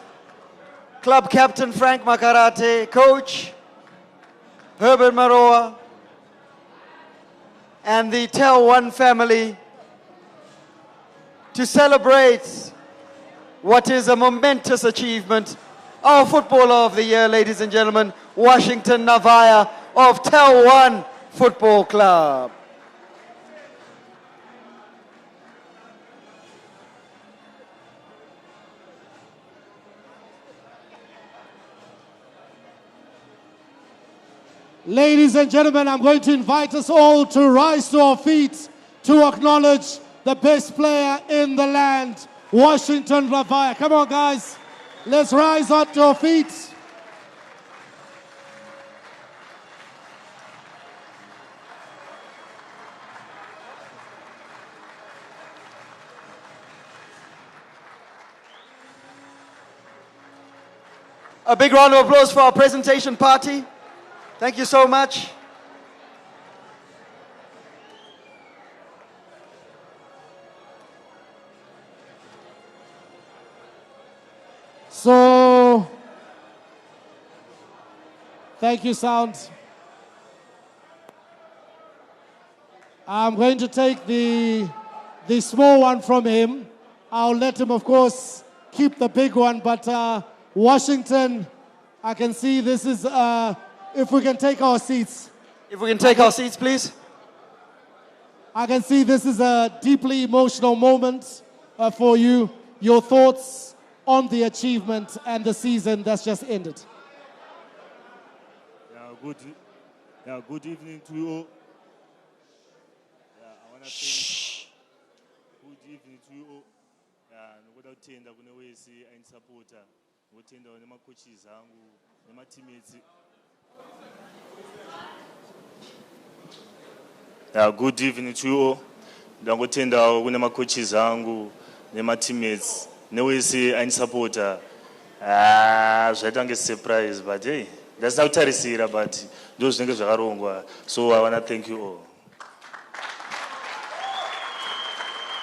club captain, Frank Makarate, coach, Herbert Maroa, and the Tel One family to celebrate what is a momentous achievement. Our Footballer of the Year, ladies and gentlemen, Washington Navaya of Tel One Football Club. Ladies and gentlemen, I'm going to invite us all to rise to our feet to acknowledge the best player in the land, Washington Navaya. Come on, guys. Let's rise up to our feet. A big round of applause for our presentation party. Thank you so much. So, thank you, sound. I'm going to take the small one from him. I'll let him, of course, keep the big one. But Washington, I can see this is, if we can take our seats. If we can take our seats, please. I can see this is a deeply emotional moment for you. Your thoughts on the achievement and the season that's just ended. Good evening to you all. I want to say good evening to you all. Without tenda kune wese and supporter, wotenda nema coaches zangu, nema teammates. Good evening to you all. Ndangotenda kune ma coaches zangu, nema teammates, newese and supporter. Zvaita nge surprise, but hey, that's not tarisira, but those niggas zvakarongwa. So I want to thank you all.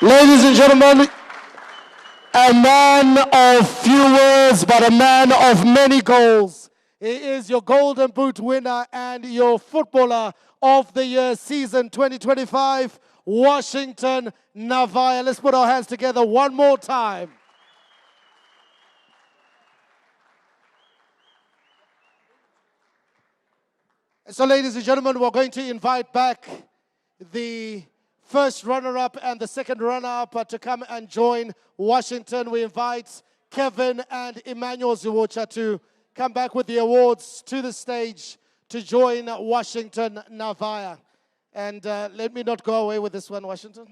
Ladies and gentlemen, a man of few words, but a man of many goals. He is your Golden Boot winner and your Footballer of the Year season 2025, Washington Navaya. Let's put our hands together one more time. So, ladies and gentlemen, we're going to invite back the first runner-up and the second runner-up to come and join Washington. We invite Kevin and Emmanuel Ziwocha to come back with the awards to the stage to join Washington Navaya. And let me not go away with this one, Washington.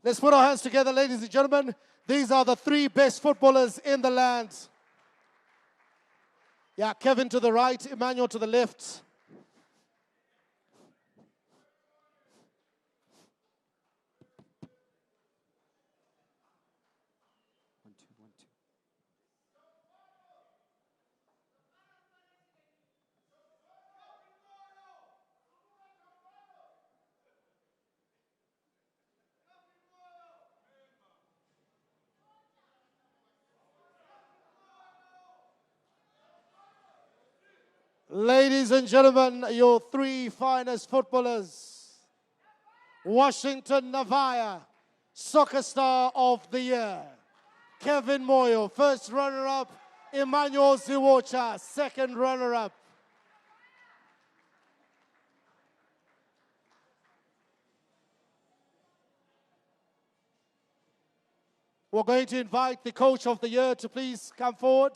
Let's put our hands together, ladies and gentlemen. These are the three best footballers in the land. Yeah, Kevin to the right, Emmanuel to the left. Ladies and gentlemen, your three finest footballers. Washington Navaya, Soccer Star of the Year. Kevin Moyo, first runner-up. Emmanuel Ziwocha, second runner-up. We're going to invite the Coach of the Year to please come forward.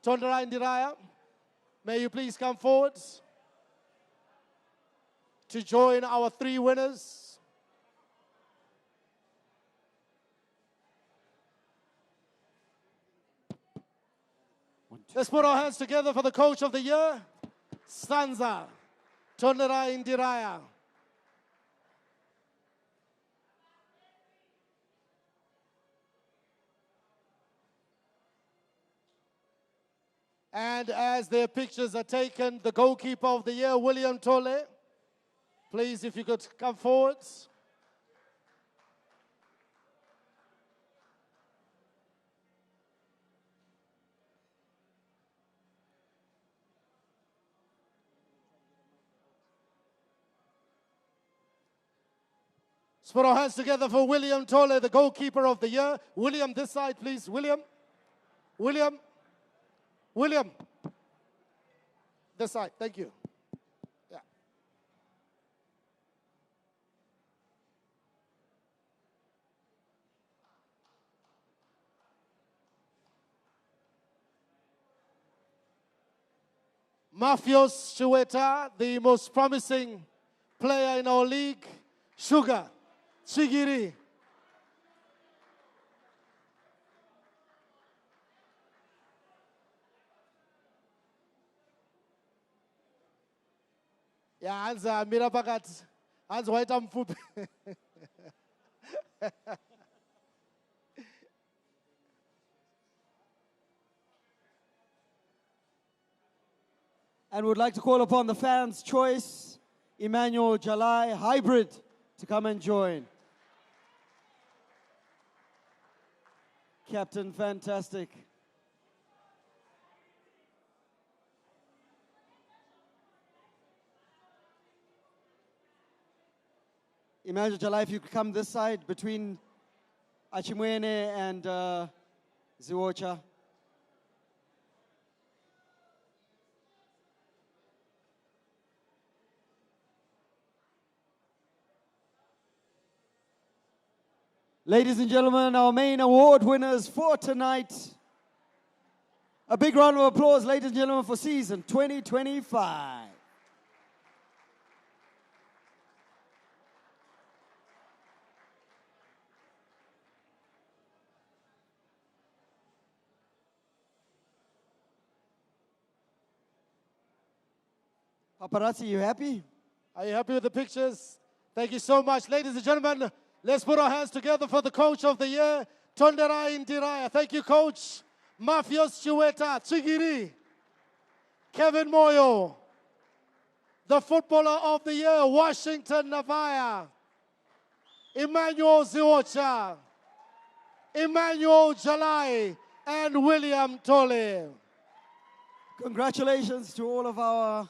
Tonderai Ndiraya. May you please come forward to join our three winners. Let's put our hands together for the Coach of the Year, Stanza Tonderai Ndiraya. And as their pictures are taken, the Goalkeeper of the Year, William Tole. Please, if you could come forward. Let's put our hands together for William Tole, the Goalkeeper of the Year. William, this side, please. William. William. William, this side, thank you. Yeah. Mafios Chiweta, the most promising player in our league. Sugar, Chigiri. Yeah, Anza mira pakati. Anza waita mfupi. And would like to call upon the fans' choice, Emmanuel Jalai, hybrid, to come and join. Captain, fantastic. Emmanuel Jalai, if you could come this side between Achimwene and Ziwocha. Ladies and gentlemen, our main award winners for tonight. A big round of applause, ladies and gentlemen, for season 2025. Paparazzi, you happy? Are you happy with the pictures? Thank you so much. Ladies and gentlemen, let's put our hands together for the coach of the year, Tonderai Ndiraya. Thank you, coach. Mafios Chiweta, Chigiri. Kevin Moyo. The footballer of the year, Washington Navaya. Emmanuel Ziocha. Emmanuel Jalai. And William Tole. Congratulations to all of our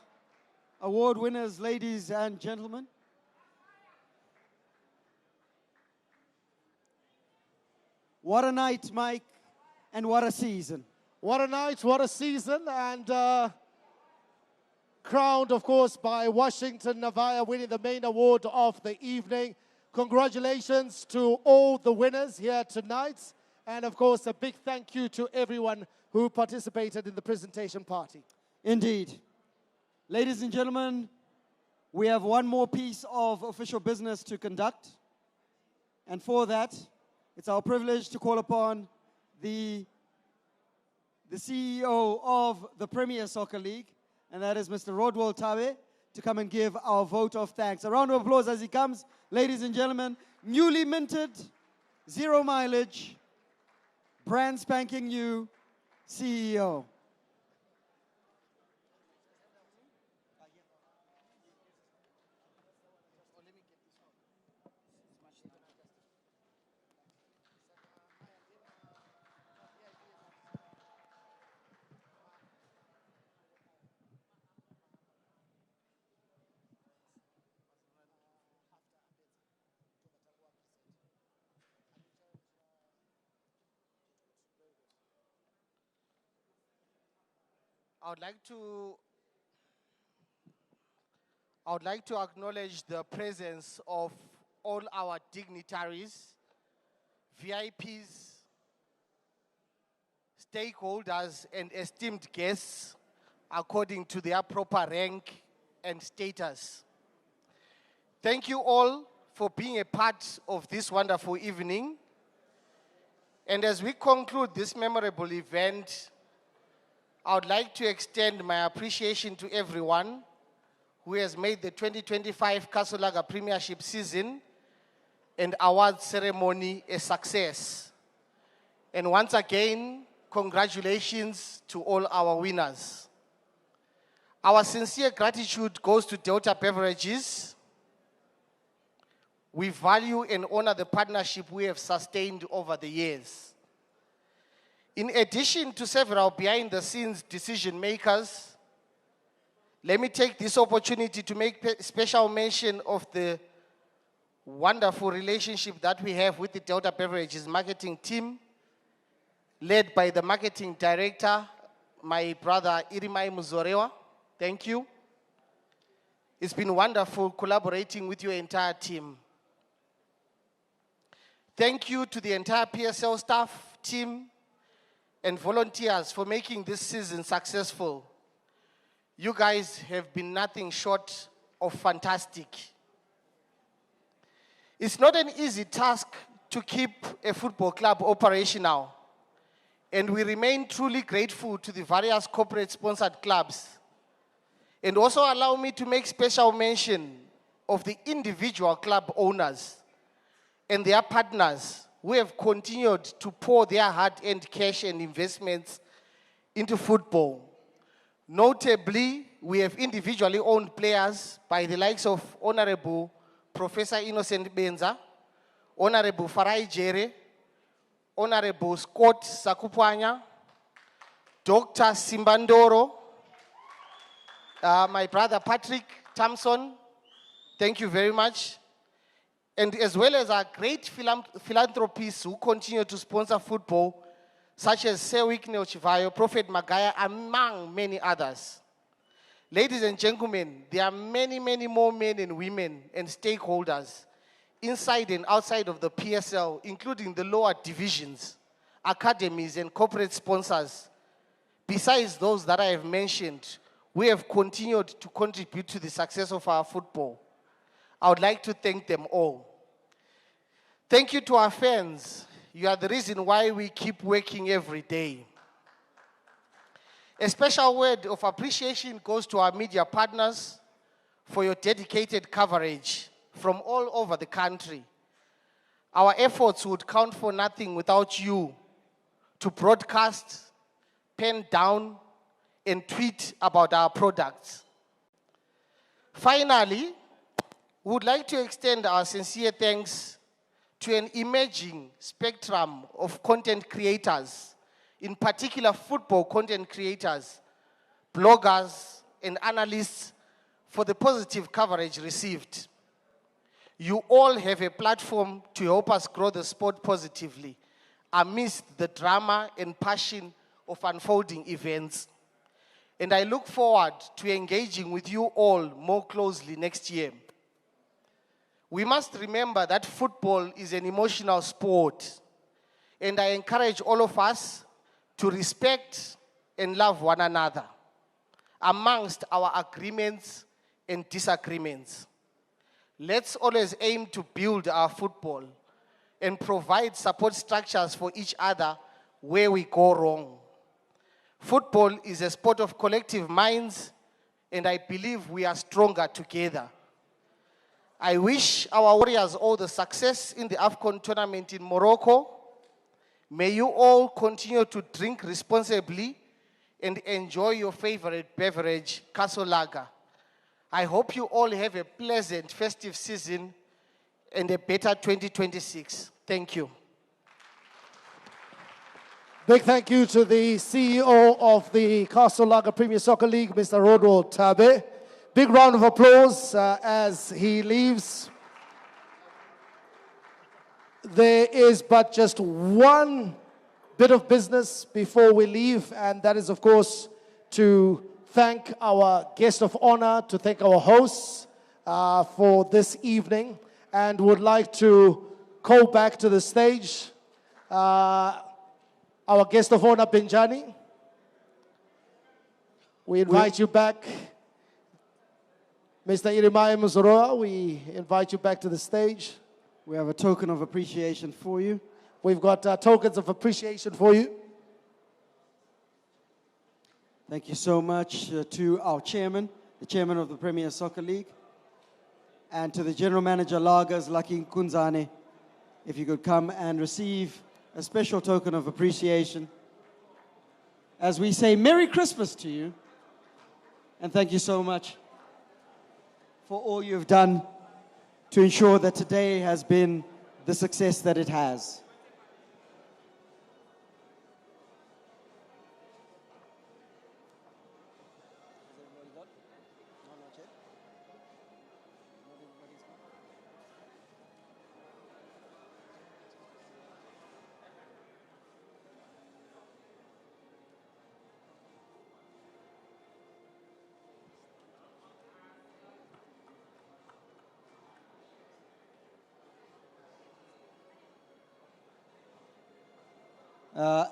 award winners, ladies and gentlemen. What a night, Mike, and what a season. What a night, what a season, and crowned, of course, by Washington Navaya winning the main award of the evening. Congratulations to all the winners here tonight, and of course, a big thank you to everyone who participated in the presentation party. Indeed. Ladies and gentlemen, we have one more piece of official business to conduct. And for that, it's our privilege to call upon the CEO of the Premier Soccer League, and that is Mr. Rodwell Tabe, to come and give our vote of thanks. A round of applause as he comes. Ladies and gentlemen, newly minted, 0 mileage, brand spanking new CEO. I would like to acknowledge the presence of all our dignitaries, VIPs, stakeholders, and esteemed guests according to their proper rank and status. Thank you all for being a part of this wonderful evening. And as we conclude this memorable event, I would like to extend my appreciation to everyone who has made the 2025 Kasolaga Premiership season and award ceremony a success. And once again, congratulations to all our winners. Our sincere gratitude goes to Delta Beverages. We value and honor the partnership we have sustained over the years. In addition to several behind-the-scenes decision makers, let me take this opportunity to make special mention of the wonderful relationship that we have with the Delta Beverages marketing team, led by the marketing director, my brother Irimai Muzorewa. Thank you. It's been wonderful collaborating with your entire team. Thank you to the entire PSL staff, team, and volunteers for making this season successful. You guys have been nothing short of fantastic. It's not an easy task to keep a football club operational, and we remain truly grateful to the various corporate sponsored clubs. And also allow me to make special mention of the individual club owners and their partners who have continued to pour their hard-earned cash and investments into football. Notably, we have individually owned players by the likes of Honorable Professor Innocent Benza, Honorable Farai Jere, Honorable Scott Sakupwanya, Dr. Simbandoro, my brother Patrick Thompson, thank you very much. and as well as our great philanthropists who continue to sponsor football, such as Sewik Neochivayo, Prophet Magaya, among many others. Ladies and gentlemen, there are many, many more men and women and stakeholders inside and outside of the PSL, including the lower divisions, academies, and corporate sponsors. Besides those that I have mentioned, we have continued to contribute to the success of our football. I would like to thank them all. Thank you to our fans. You are the reason why we keep working every day. A special word of appreciation goes to our media partners for your dedicated coverage from all over the country. Our efforts would count for nothing without you to broadcast, pen down, and tweet about our products. Finally, we would like to extend our sincere thanks to an emerging spectrum of content creators, in particular football content creators, bloggers, and analysts for the positive coverage received. You all have a platform to help us grow the sport positively amidst the drama and passion of unfolding events. And I look forward to engaging with you all more closely next year. We must remember that football is an emotional sport, and I encourage all of us to respect and love one another amongst our agreements and disagreements. Let's always aim to build our football and provide support structures for each other where we go wrong. Football is a sport of collective minds, and I believe we are stronger together. I wish our Warriors all the success in the AFCON tournament in Morocco. May you all continue to drink responsibly and enjoy your favorite beverage, Castle Lager. I hope you all have a pleasant festive season and a better 2026. Thank you. Big thank you to the CEO of the Castle Lager Premier Soccer League, Mr. Rodwell Tabe. Big round of applause as he leaves. There is but just one bit of business before we leave, and that is, of course, to thank our guest of honor, to thank our hosts for this evening, and would like to call back to the stage our guest of honor, Benjani. We invite you back. Mr. Irimaya Muzoroa, we invite you back to the stage. We have a token of appreciation for you. We've got tokens of appreciation for you. Thank you so much to our chairman, the chairman of the Premier Soccer League, and to the general manager, Lagers, Lucky Kunzane, if you could come and receive a special token of appreciation as we say Merry Christmas to you, and thank you so much for all you've done to ensure that today has been the success that it has.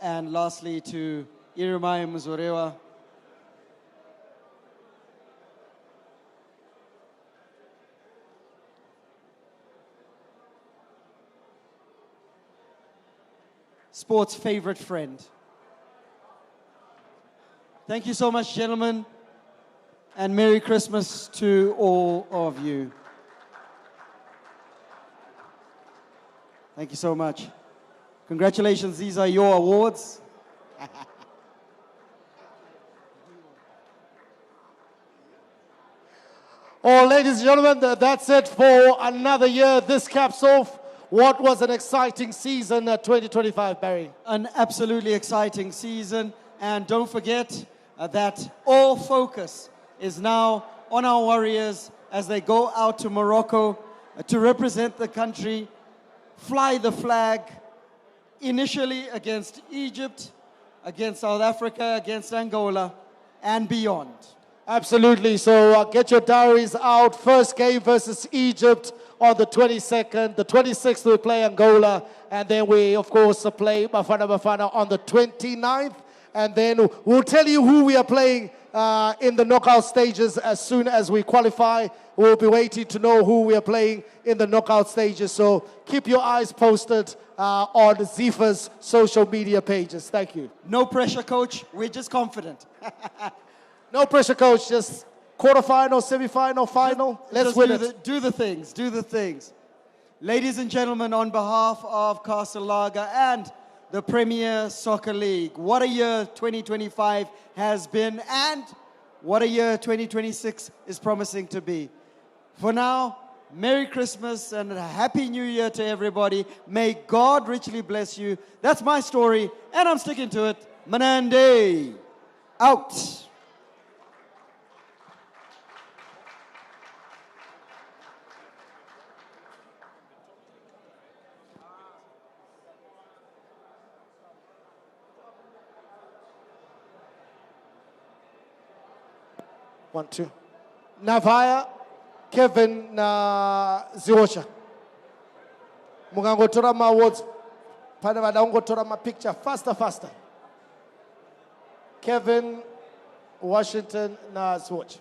And lastly, to Irimaya Muzorewa. Sport's favorite friend. Thank you so much, gentlemen, and Merry Christmas to all of you. Thank you so much. Congratulations, these are your awards. Oh, ladies and gentlemen, that's it for another year. This caps off what was an exciting season 2025, Barry. An absolutely exciting season. And don't forget that all focus is now on our Warriors as they go out to Morocco to represent the country, fly the flag, initially against Egypt, against South Africa, against Angola, and beyond. Absolutely. So get your diaries out. First game versus Egypt on the 22nd. The 26th we play Angola. And then we, of course, play Bafana on the 29th. And then we'll tell you who we are playing in the knockout stages as soon as we qualify. We'll be waiting to know who we are playing in the knockout stages. So keep your eyes posted on Zifa's social media pages. Thank you. No pressure, coach. We're just confident. No pressure, coach. Just quarterfinal, semifinal, final. Let's win it. Do the things. Do the things. Ladies and gentlemen, on behalf of Castle Lager and the Premier Soccer League, what a year 2025 has been, and what a year 2026 is promising to be. For now, Merry Christmas and a Happy New Year to everybody. May God richly bless you. That's my story, and I'm sticking to it. Manande, out. One, two. Navaya, Kevin Ziosha. Mugangotora ma awards. Padavada ungotora ma picture. Faster. Kevin Washington na Ziosha.